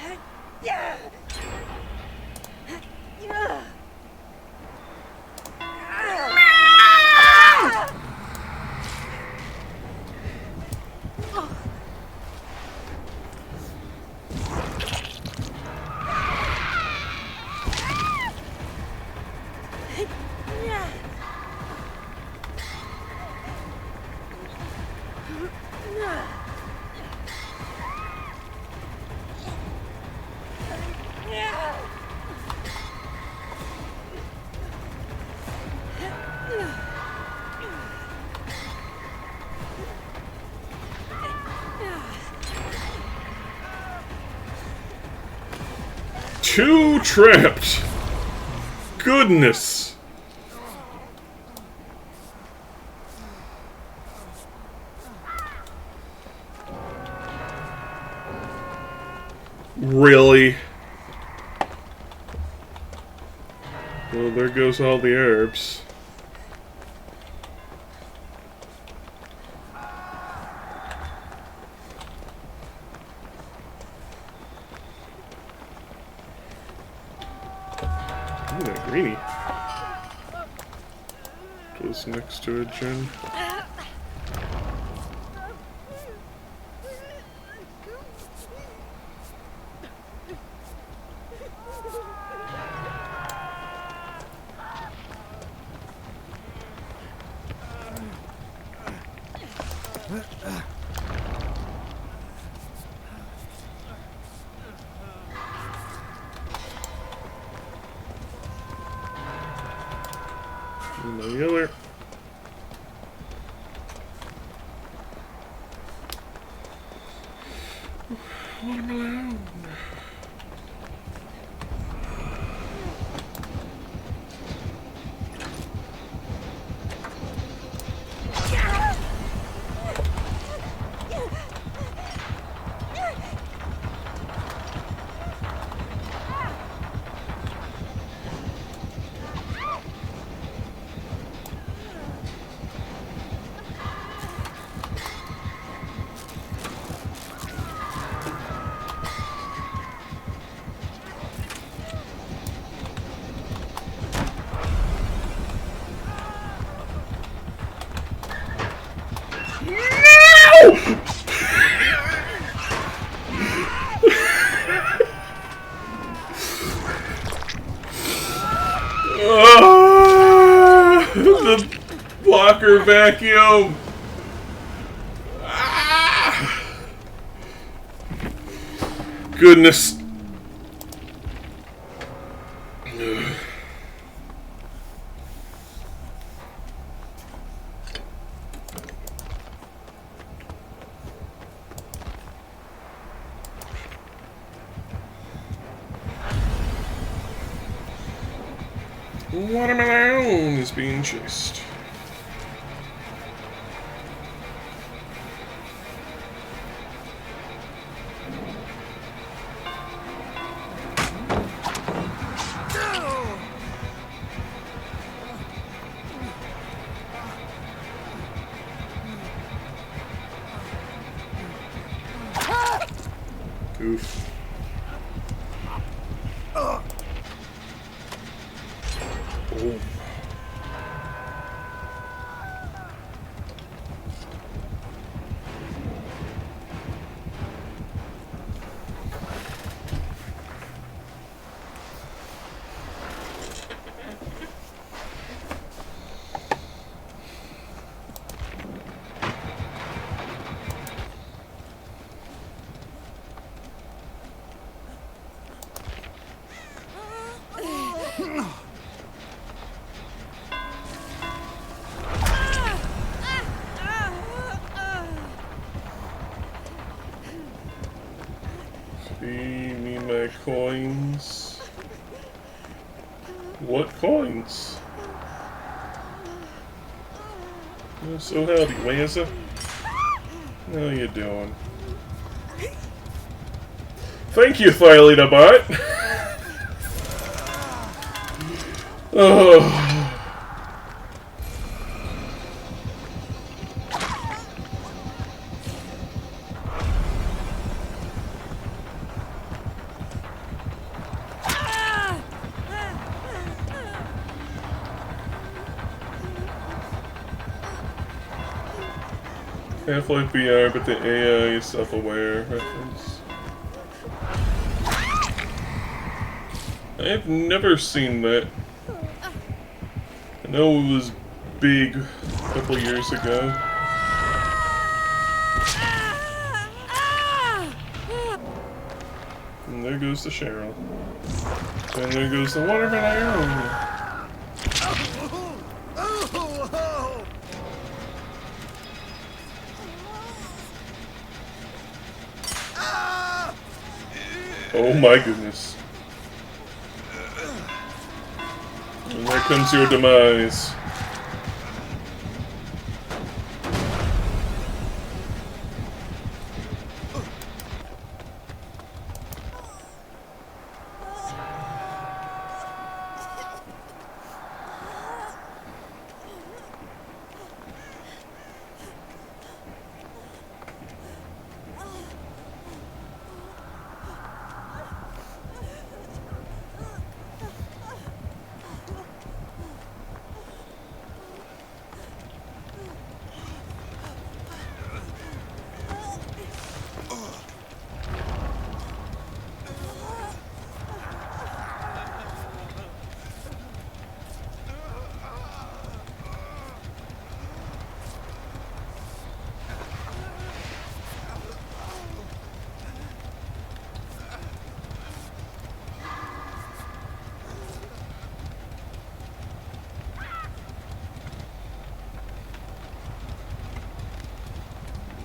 Two trapped! Goodness! Really? Well, there goes all the herbs. Ooh, that greenie. Was next to it, Jen. And the other. Watermelon. The blocker vacuum. Goodness. Watermelon is being chased. Oof. Oh. Feed me my coins. What coins? Oh, so howdy, Lanza. How you doing? Thank you, Thylita Bot. Oh. Half-Life VR, but the AI is self-aware reference. I've never seen that. I know it was big a couple years ago. And there goes the Cheryl. And there goes the Waterman Iron. Oh my goodness. And there comes your demise.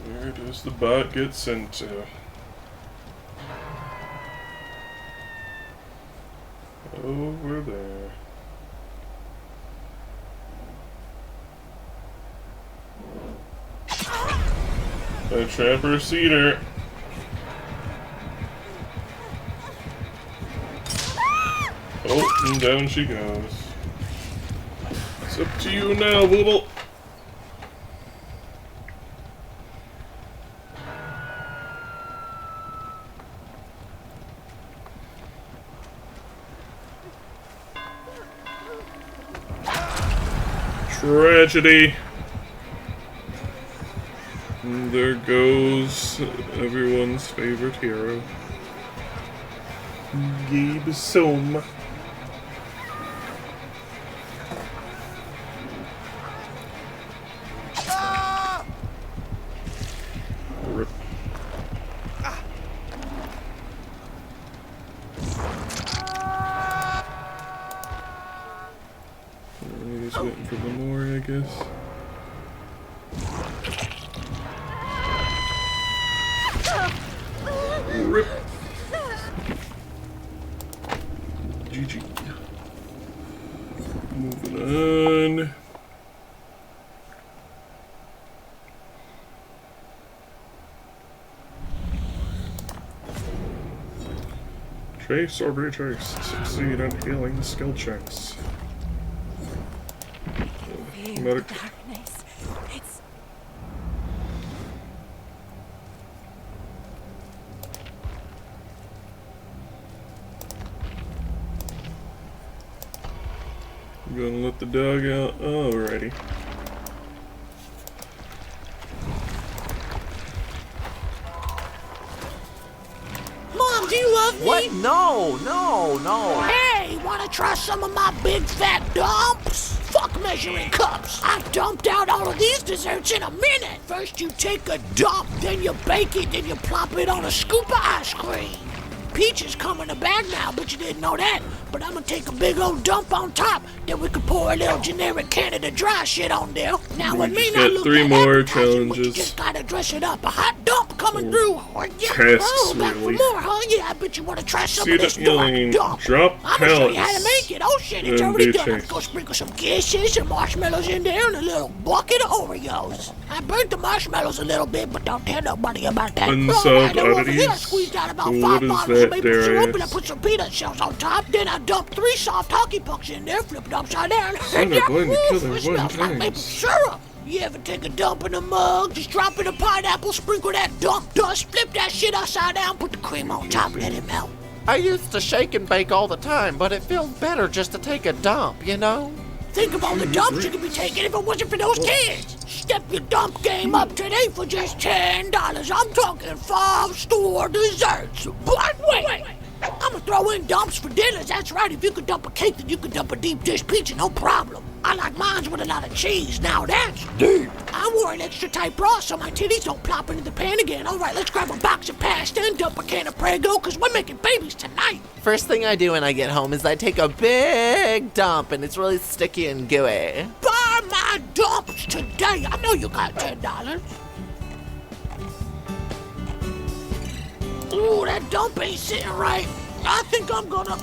Where does the bot get sent to? Over there. A trapper cedar. Oh, and down she goes. It's up to you now, Booble. Tragedy. And there goes everyone's favorite hero, Gabe Soma. Rip. He's waiting for the more, I guess. Rip. GG. Moving on. Trace or retrace. Succeed on healing skill checks. Medic. Darkness. It's I'm gonna let the dog out. Alrighty. Mom, do you love me? What? No. Hey, wanna try some of my big fat dumps? Fuck measuring cups. I've dumped out all of these desserts in a minute. First you take a dump, then you bake it, then you plop it on a scoop of ice cream. Peaches come in a bag now, but you didn't know that. But I'm gonna take a big old dump on top, then we could pour a little generic Canada Dry shit on there. Now We it may just not got look 3 that more appetizing, but you challenges. just gotta dress it up. A hot dump coming through. Oh, yeah. Tasks, Oh, back for really. more, huh? Yeah, I bet you wanna try some See of the this dark healing. dump. Drop I'm gonna show you how to pellets. make it. Oh shit, it's And already do done. I'm chase. gonna sprinkle some kisses and marshmallows in there and a little bucket of Oreos. I burnt the marshmallows a little bit, but don't tell nobody about that. Unsub Alright, now over here I oddities. squeezed out about What 5 is bottles that, of maple syrup and I Darius? put some peanut shells on top. Then I dumped 3 soft hockey pucks in there, flipped upside down. Son of one to kill her It smells one like maple times. syrup. You ever take a dump in a mug, just drop in a pineapple, sprinkle that dump dust, flip that shit upside down, put the cream on top, let it melt. I used to shake and bake all the time, but it feels better just to take a dump, you know? Think of all the dumps you could be taking if it wasn't for those kids. Step your dump game up today for just $10. I'm talking 5-store desserts. But wait, I'm gonna throw in dumps for dinners. That's right. If you could dump a cake, then you could dump a deep dish pizza, no problem. I like mines with a lot of cheese. Now that's deep. I wore an extra tight bra so my titties don't plop into the pan again. All right, let's grab a box of pasta and dump a can of Prego, because we're making babies tonight. First thing I do when I get home is I take a big dump, and it's really sticky and gooey. Buy my dumps today. I know you got $10. Ooh, that dump ain't sitting right. I think I'm gonna.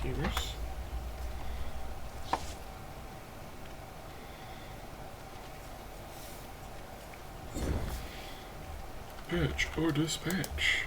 Gamers. Patch or dispatch.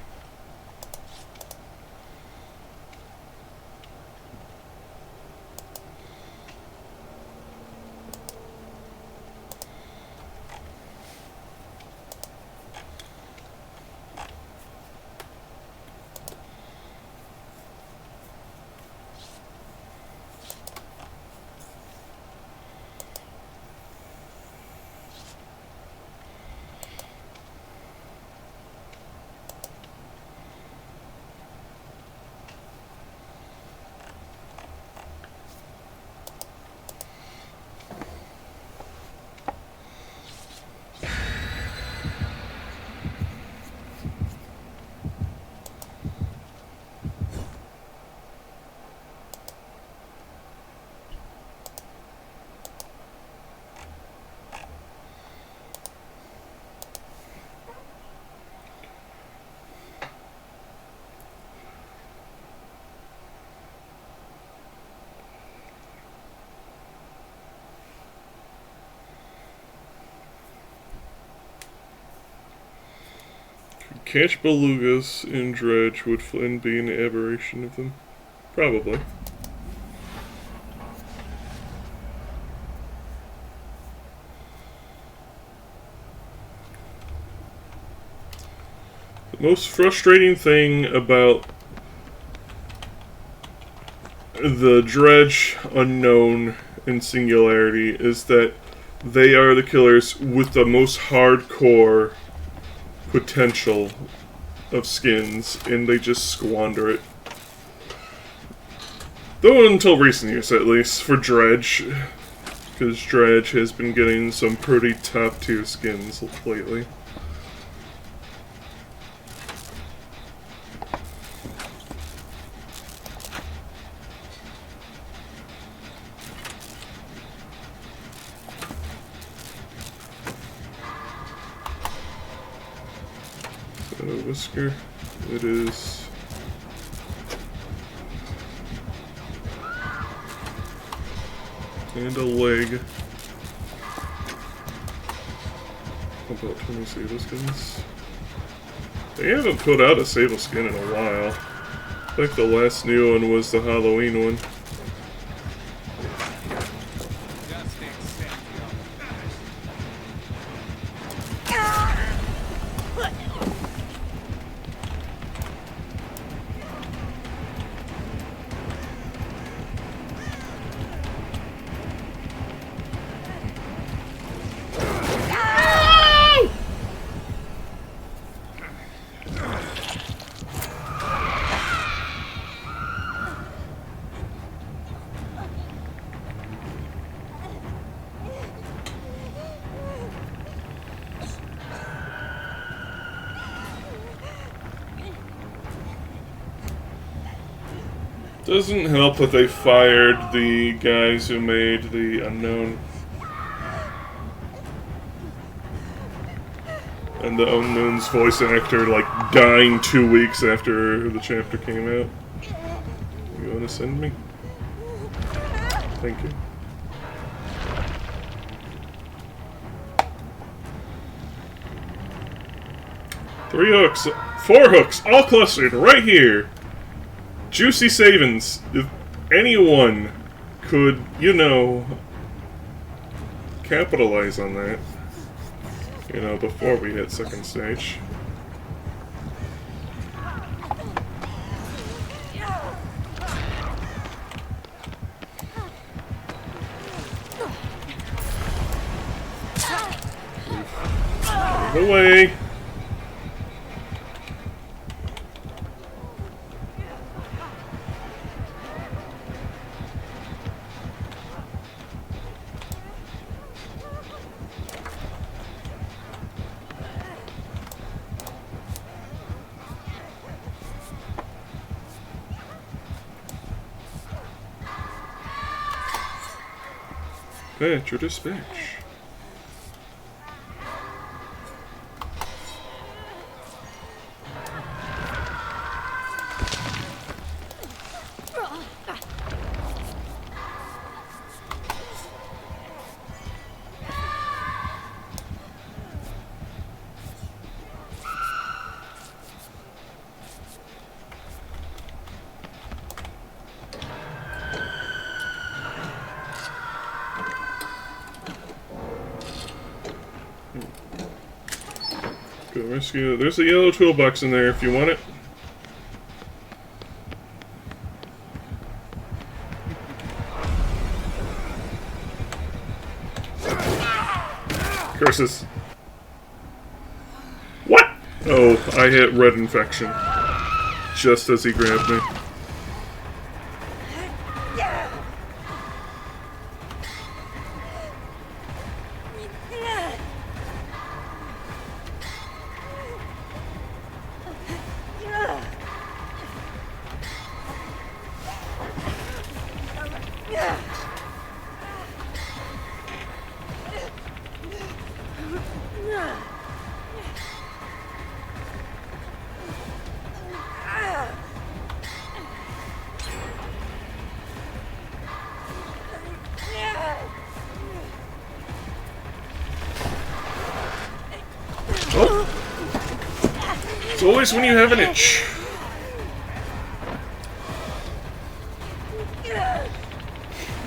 Catch belugas in dredge would Flynn be an aberration of them? Probably. The most frustrating thing about the dredge, unknown, and singularity is that they are the killers with the most hardcore potential of skins, and they just squander it. Though until recent years, at least, for Dredge. Because Dredge has been getting some pretty top-tier skins lately. Whisker, it is. And a leg. How about 20 Sable skins? They haven't put out a Sable skin in a while. I think the last new one was the Halloween one. Doesn't help that they fired the guys who made the Unknown. And the Unknown's voice actor, like, dying 2 weeks after the chapter came out. You wanna send me? Thank you. Three hooks, 4 hooks, all clustered right here. Juicy savings. If anyone could, you know, capitalize on that, you know, before we hit second stage. Move away. Patch or dispatch. Go rescue. There's a yellow toolbox in there if you want it. Curses. What? Oh, I hit red infection. Just as he grabbed me. It's always when you have an itch.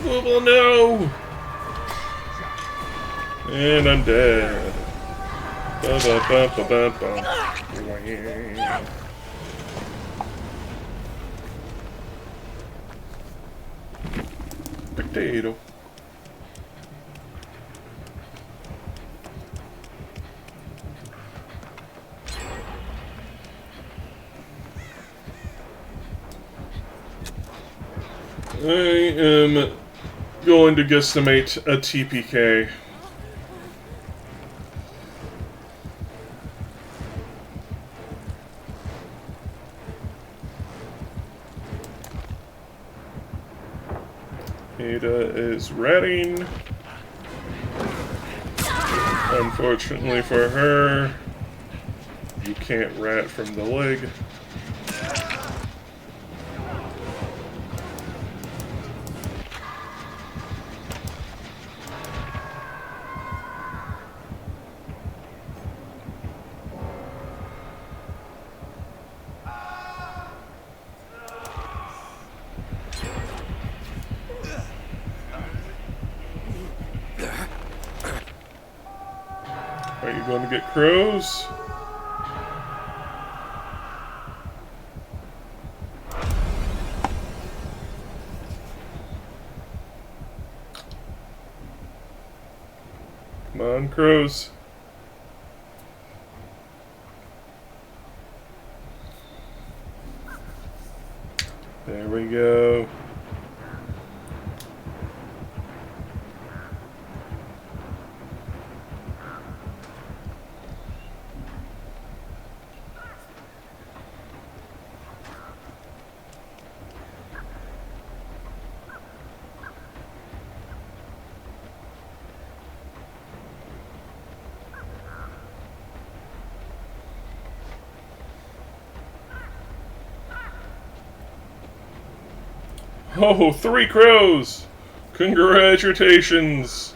Well, no! And I'm dead. Ba ba ba ba ba ba. Potato. I am going to guesstimate a TPK. Ada is ratting. Unfortunately for her, you can't rat from the leg. Are you going to get crows? Come on, crows. There we go. Oh, 3 crows! Congratulations!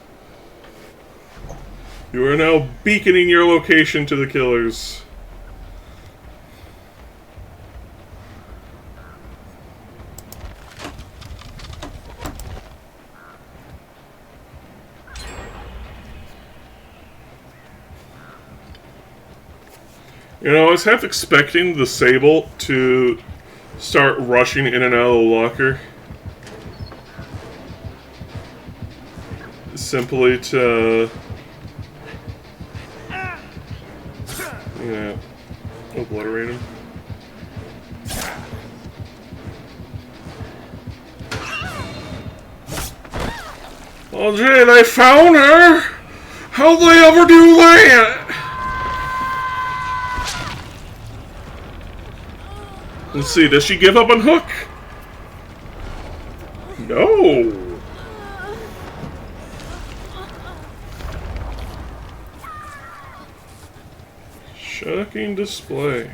You are now beaconing your location to the killers. You know, I was half expecting the Sable to start rushing in and out of the locker. Simply to... yeah, obliterate him. Oh, Jay, they found her! How'd they ever do that? Let's see, does she give up on Hook? No! Shocking display.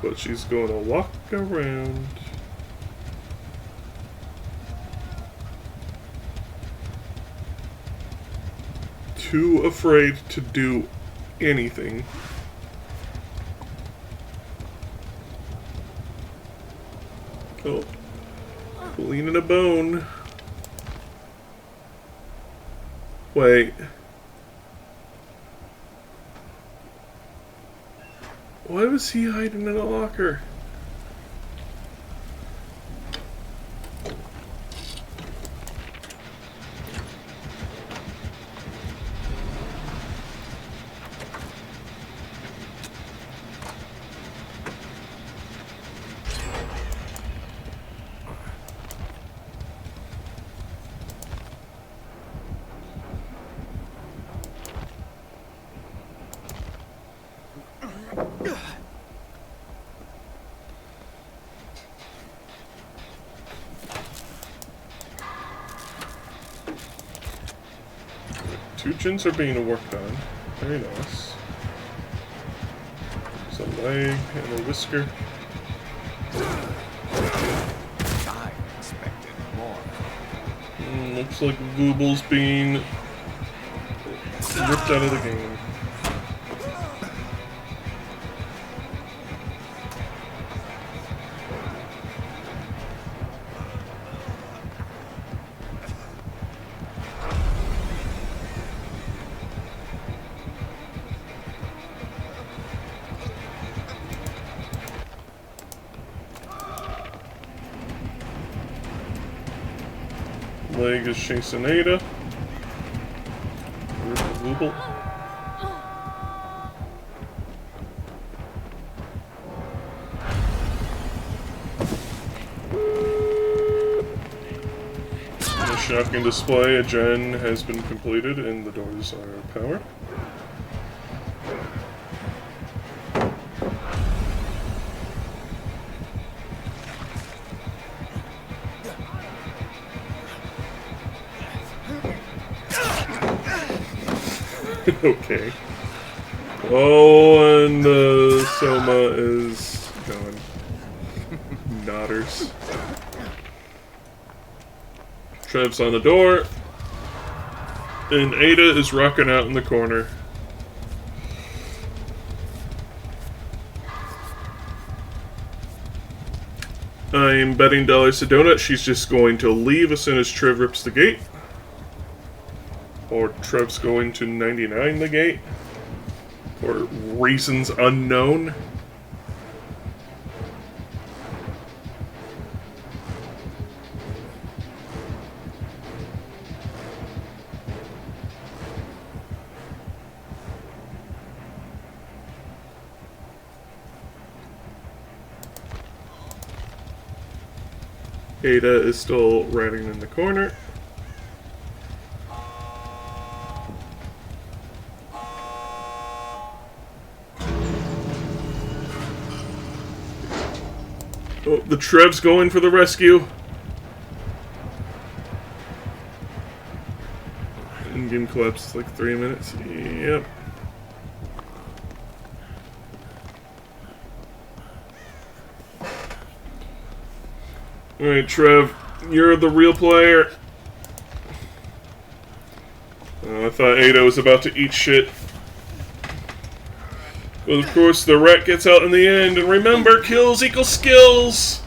But she's going to walk around. Too afraid to do anything. Oh, leaning a bone. Wait. Why was he hiding in a locker? Two chins are being worked on. Very nice. There's a leg and a whisker. I expected more. Looks like Gooble's being ripped out of the game. Leg is chasing Ada. Google. The shotgun display, a gen has been completed and the doors are powered. Okay. Oh, and the Soma is going. Nodders. Trev's on the door. And Ada is rocking out in the corner. I'm betting dollars to Donut she's just going to leave as soon as Trev rips the gate. Or Trev's going to 99 the gate. For reasons unknown. Ada is still riding in the corner. Oh, the Trev's going for the rescue. In-game collapse is like 3 minutes. Yep. Alright, Trev, you're the real player. I thought Ada was about to eat shit. But of course, the rat gets out in the end, and remember, kills equal skills!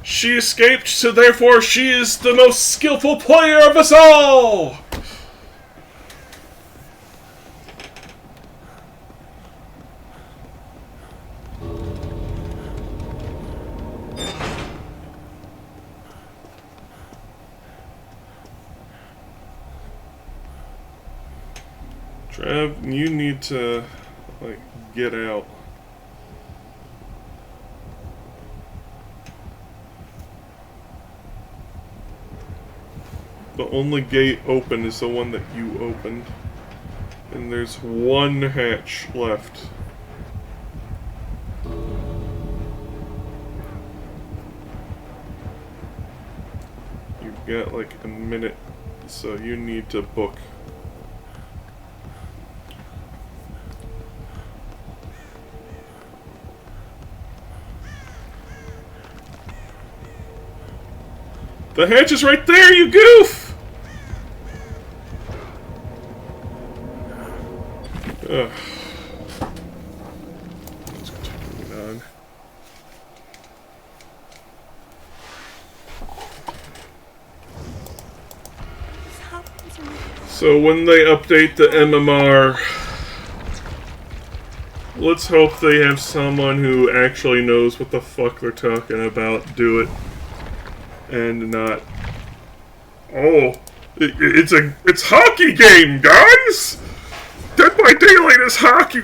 She escaped, so therefore she is the most skillful player of us all! Trev, you need to, like, get out. The only gate open is the one that you opened. And there's one hatch left. You've got like a minute, so you need to book. The hatch is right there, you goof! Ugh. What's going on? So when they update the MMR, let's hope they have someone who actually knows what the fuck they're talking about do it. And not. Oh, it's hockey game, guys. Dead by Daylight is hockey.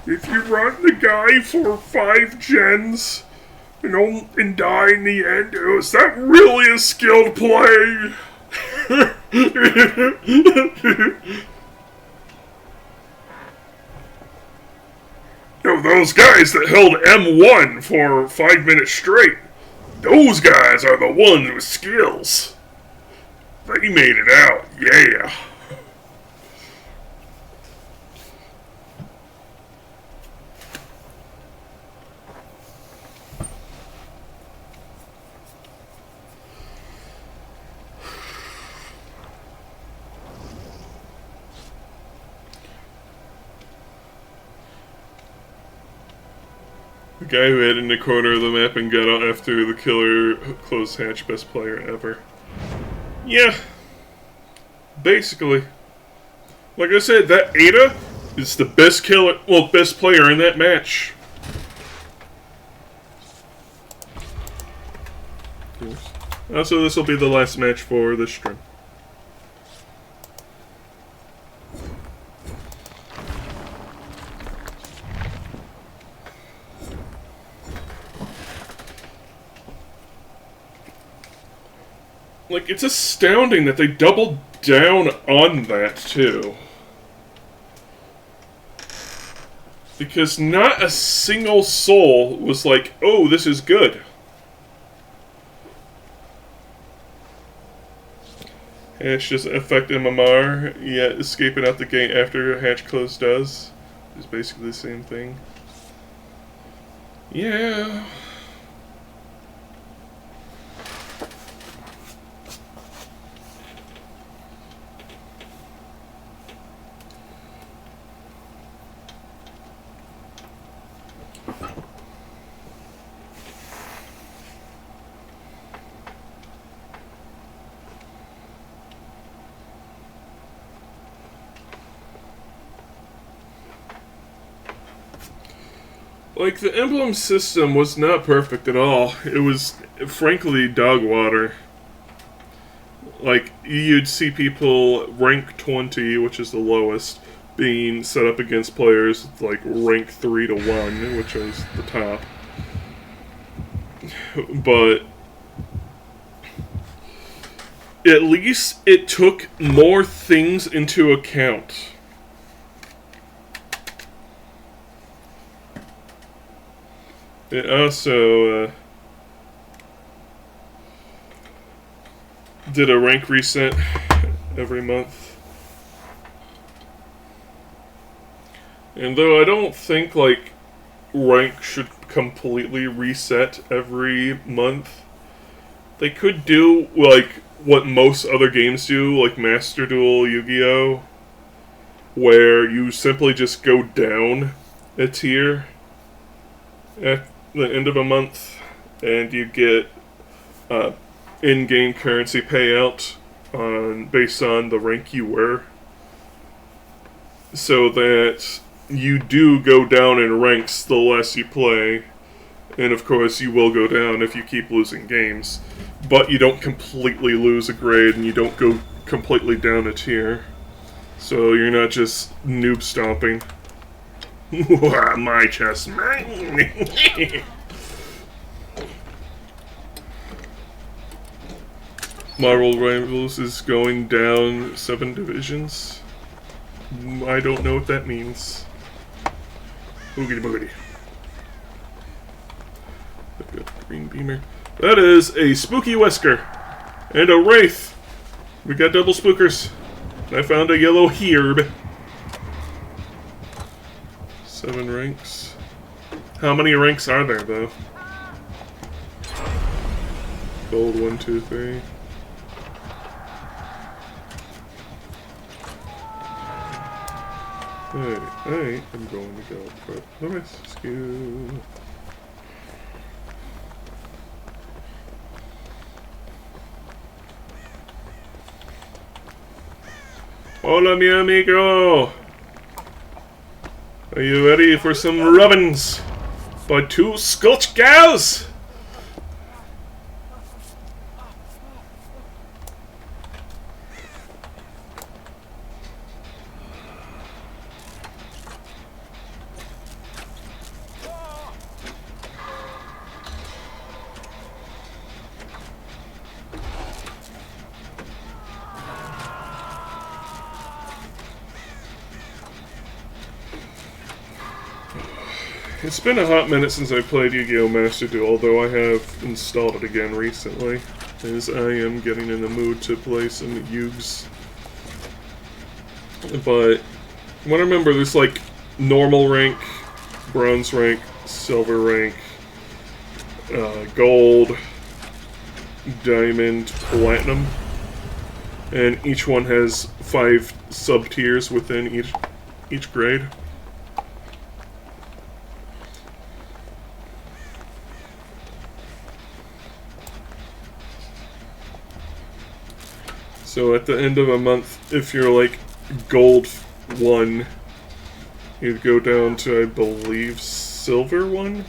If you run the guy for 5 gens. And die in the end. Was that really a skilled play? No, those guys that held M1 for 5 minutes straight, those guys are the ones with skills. They made it out, yeah. The guy who hid in the corner of the map and got out after the killer closed hatch, best player ever. Yeah. Basically. Like I said, that Ada is the best killer, well, best player in that match. Also, this will be the last match for this stream. Like, it's astounding that they doubled down on that, too. Because not a single soul was like, oh, this is good. Hatch doesn't affect MMR, yet escaping out the gate after hatch close does. It's basically the same thing. Yeah. Like, the emblem system was not perfect at all. It was, frankly, dog water. Like, you'd see people rank 20, which is the lowest, being set up against players with, like, rank 3 to 1, which was the top. But at least it took more things into account. It also, did a rank reset every month. And though I don't think, like, rank should completely reset every month, they could do, like, what most other games do, like Master Duel Yu-Gi-Oh!, where you simply just go down a tier at the end of a month, and you get in-game currency payout based on the rank you were, so that you do go down in ranks the less you play, and of course you will go down if you keep losing games, but you don't completely lose a grade and you don't go completely down a tier, so you're not just noob stomping. My chest, mine. Marvel Rivals is going down 7 divisions. I don't know what that means. Boogity boogity. I've got the green beamer. That is a spooky Wesker and a Wraith. We got double spookers. I found a yellow herb. 7 ranks. How many ranks are there, though? Gold 1, 2, 3. Alright, I'm going to go for the rescue. Hola, mi amigo! Are you ready for some rubbins by 2 Scotch gals? It's been a hot minute since I played Yu-Gi-Oh! Master Duel, although I have installed it again recently, as I am getting in the mood to play some Yugs. But when I remember, there's like normal rank, bronze rank, silver rank, gold, diamond, platinum, and each one has 5 sub-tiers within each grade. So at the end of a month, if you're like gold 1, you'd go down to, I believe, silver 1?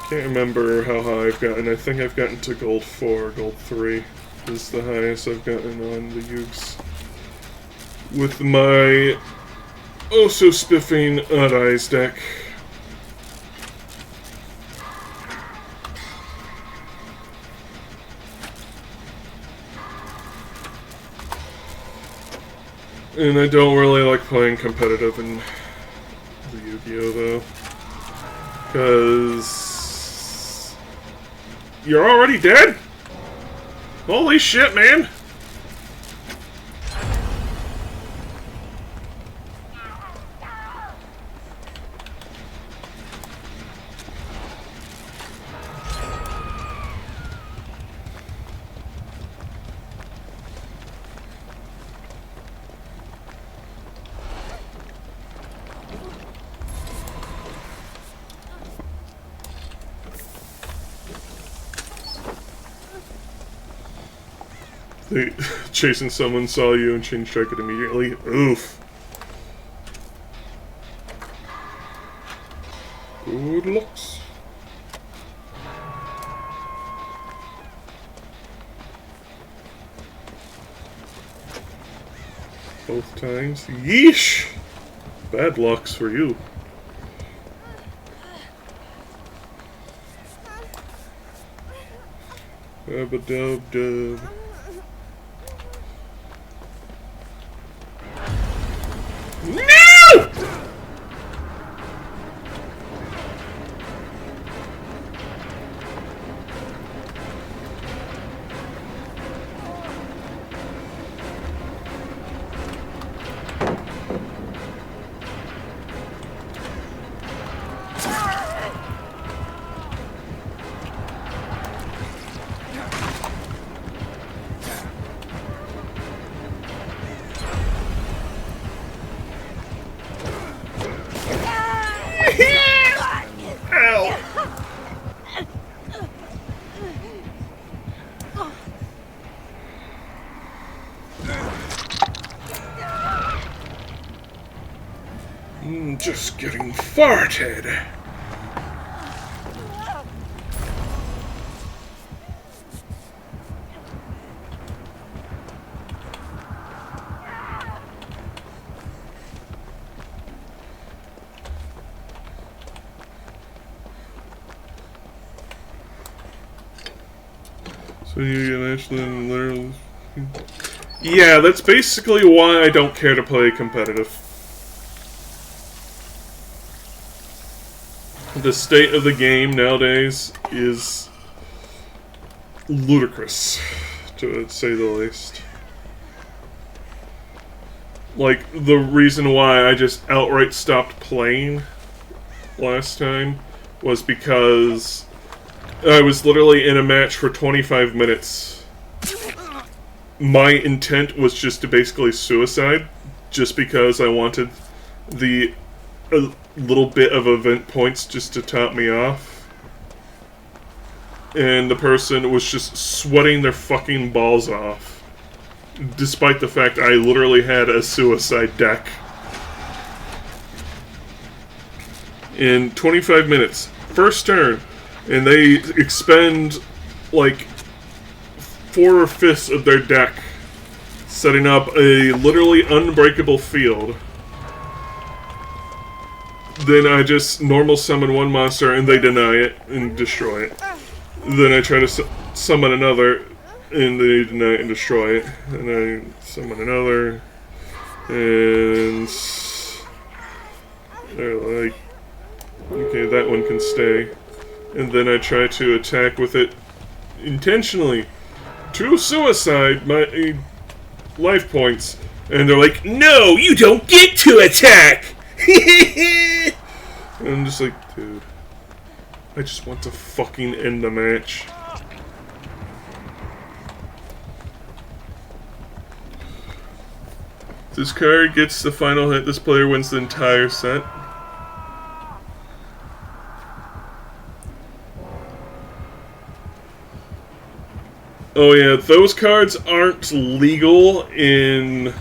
Can't remember how high I've gotten. I think I've gotten to gold 4, gold 3 is the highest I've gotten on the Yugs. With my oh-so-spiffing Odd Eyes deck. And I don't really like playing competitive in the Yu-Gi-Oh! Though. Because you're already dead? Holy shit, man! Chasing someone saw you and chain strike it immediately. Oof. Good looks. Both times. Yeesh! Bad lucks for you. Dub-a-dub-dub. No! Just getting farted. So you can actually literally... Yeah, that's basically why I don't care to play competitive. The state of the game nowadays is ludicrous, to say the least. Like, the reason why I just outright stopped playing last time was because I was literally in a match for 25 minutes. My intent was just to basically suicide, just because I wanted the little bit of event points just to top me off. And the person was just sweating their fucking balls off, despite the fact I literally had a suicide deck. In 25 minutes, first turn, and they expend like 4/5 of their deck, setting up a literally unbreakable field. Then I just normal summon one monster and they deny it and destroy it. Then I try to summon another and they deny it and destroy it. And I summon another and they're like, okay, that one can stay. And then I try to attack with it intentionally to suicide my life points. And they're like, no, you don't get to attack! And I'm just like, dude, I just want to fucking end the match. If this card gets the final hit, this player wins the entire set. Oh yeah, those cards aren't legal in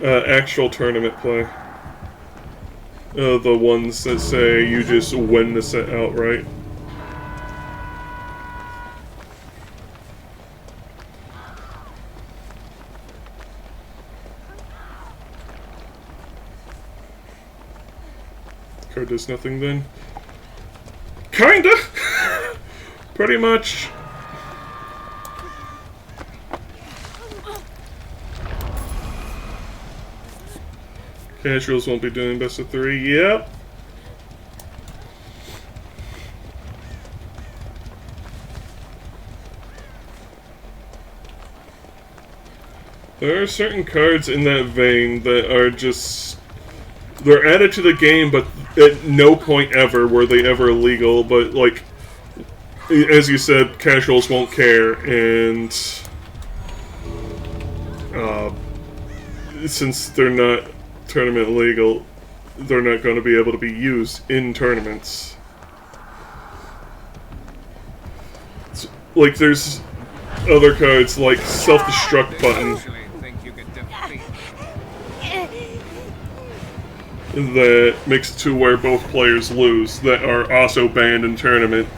actual tournament play. The ones that say you just win the set outright. Card does nothing then. Kinda! Pretty much. Casuals won't be doing best of 3. Yep. There are certain cards in that vein that are just... they're added to the game, but at no point ever were they ever legal, but, like, as you said, casuals won't care, and... since they're not tournament legal, they're not going to be able to be used in tournaments. It's, like, there's other cards like self-destruct button that makes it to where both players lose that are also banned in tournament.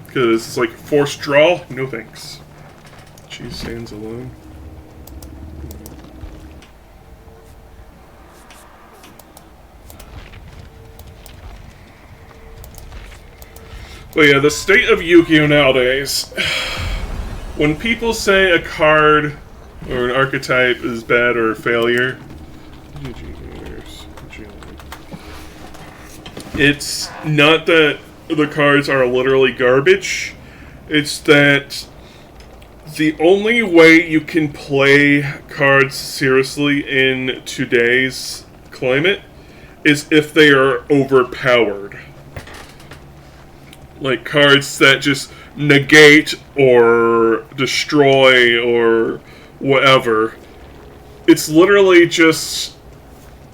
Because it's like forced draw? No thanks. She stands alone. But yeah, the state of Yu-Gi-Oh! Nowadays, when people say a card or an archetype is bad or a failure, it's not that the cards are literally garbage, it's that the only way you can play cards seriously in today's climate is if they are overpowered. Like cards that just negate or destroy or whatever. It's literally just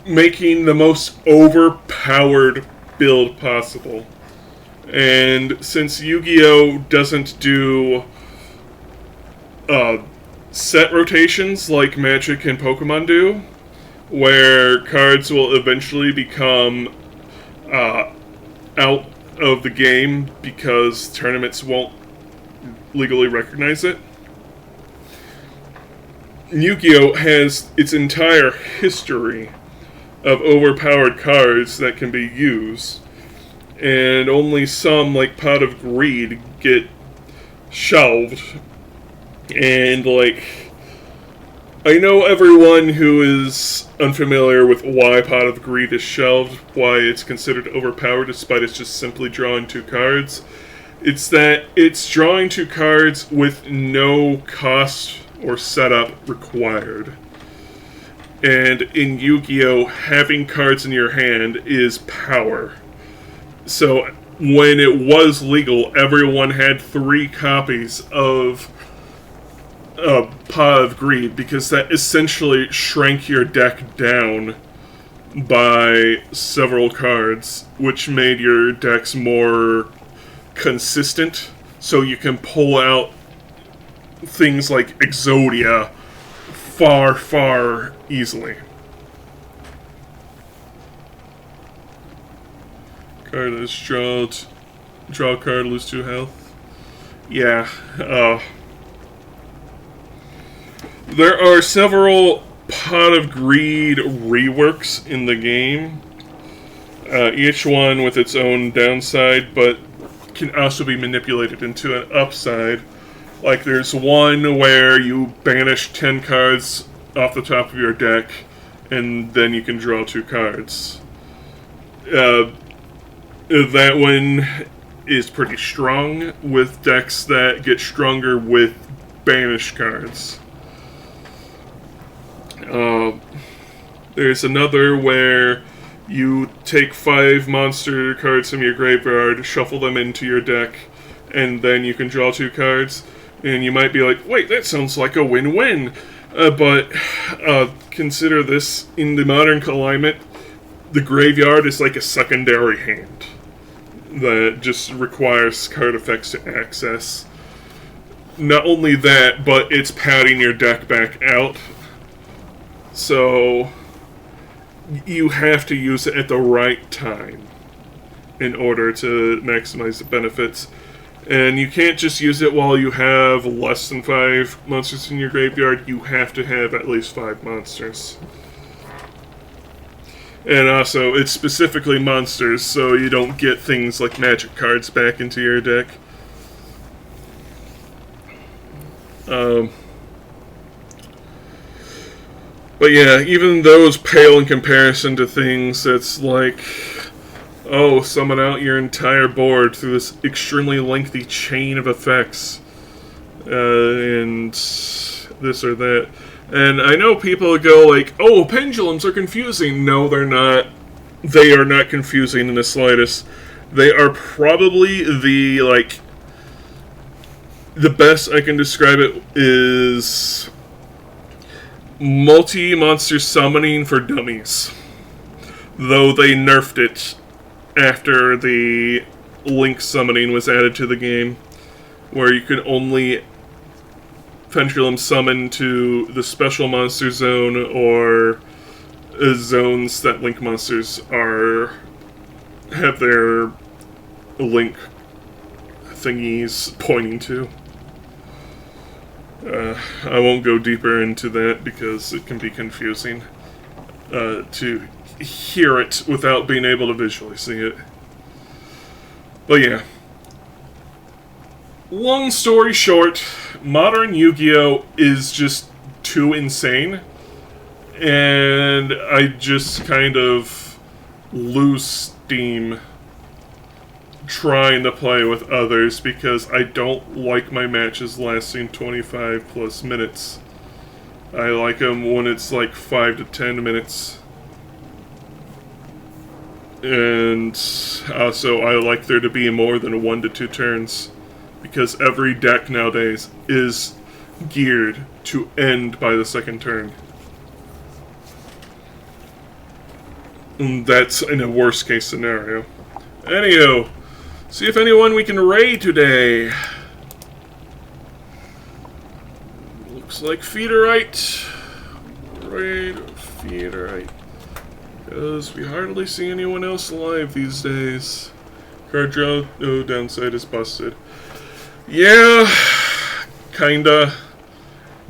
making the most overpowered build possible. And since Yu-Gi-Oh! Doesn't do set rotations like Magic and Pokemon do, where cards will eventually become out of the game because tournaments won't legally recognize it. Yu-Gi-Oh! Has its entire history of overpowered cards that can be used, and only some, like Pot of Greed, get shelved. And, like, I know everyone who is unfamiliar with why Pot of Greed is shelved, why it's considered overpowered despite it's just simply drawing 2 cards. It's that it's drawing 2 cards with no cost or setup required. And in Yu-Gi-Oh!, having cards in your hand is power. So when it was legal, everyone had 3 copies of Pot of Greed, because that essentially shrank your deck down by several cards, which made your decks more consistent, so you can pull out things like Exodia far easily. Card is draw a card, lose 2 health. Yeah, there are several Pot of Greed reworks in the game, each one with its own downside, but can also be manipulated into an upside. Like, there's one where you banish 10 cards off the top of your deck, and then you can draw 2 cards. That one is pretty strong with decks that get stronger with banished cards. There's another where you take 5 monster cards from your graveyard, shuffle them into your deck, and then you can draw 2 cards. And you might be like, wait, that sounds like a win-win. But consider this, in the modern climate, the graveyard is like a secondary hand that just requires card effects to access. Not only that, but it's padding your deck back out. So you have to use it at the right time in order to maximize the benefits. And you can't just use it while you have less than 5 monsters in your graveyard. You have to have at least 5 monsters. And also, it's specifically monsters, so you don't get things like magic cards back into your deck. But yeah, even those pale in comparison to things that's like, oh, summon out your entire board through this extremely lengthy chain of effects, and this or that. And I know people go like, oh, pendulums are confusing. No, they're not. They are not confusing in the slightest. They are probably the best I can describe it is multi-monster summoning for dummies. Though they nerfed it after the Link summoning was added to the game, where you can only pendulum summon to the special monster zone or zones that Link monsters have their Link thingies pointing to. I won't go deeper into that because it can be confusing to hear it without being able to visually see it. But yeah. Long story short, modern Yu-Gi-Oh! Is just too insane. And I just kind of lose steam trying to play with others because I don't like my matches lasting 25 plus minutes. I like them when it's like 5 to 10 minutes. And also I like there to be more than 1 to 2 turns, because every deck nowadays is geared to end by the 2nd turn. And that's in a worst case scenario. Anyhow, see if anyone we can raid today. Looks like Feederite, raid feed, alright. Because we hardly see anyone else alive these days. Card draw, no downside is busted. Yeah, kinda.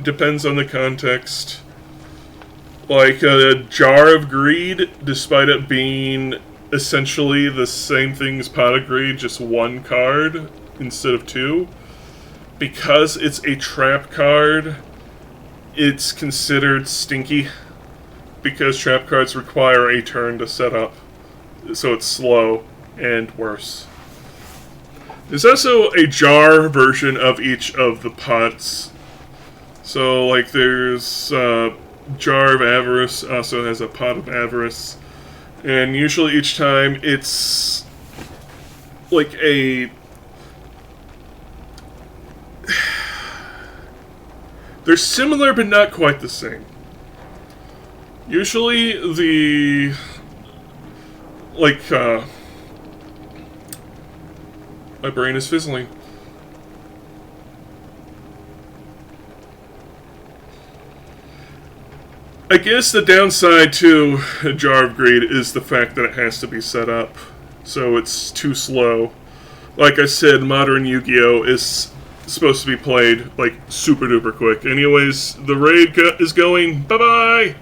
Depends on the context. Like, a Jar of Greed, despite it being essentially the same thing as Pot of Greed, just one card instead of two, because it's a trap card, it's considered stinky, because trap cards require a turn to set up, so it's slow and worse. There's also a jar version of each of the pots. So, like, there's Jar of Avarice also has a Pot of Avarice. And usually each time it's like a... They're similar but not quite the same. Usually the... Like, my brain is fizzling. I guess the downside to a Jar of Greed is the fact that it has to be set up, so it's too slow. Like I said, modern Yu-Gi-Oh! Is supposed to be played, like, super duper quick. Anyways, the raid is going. Bye-bye!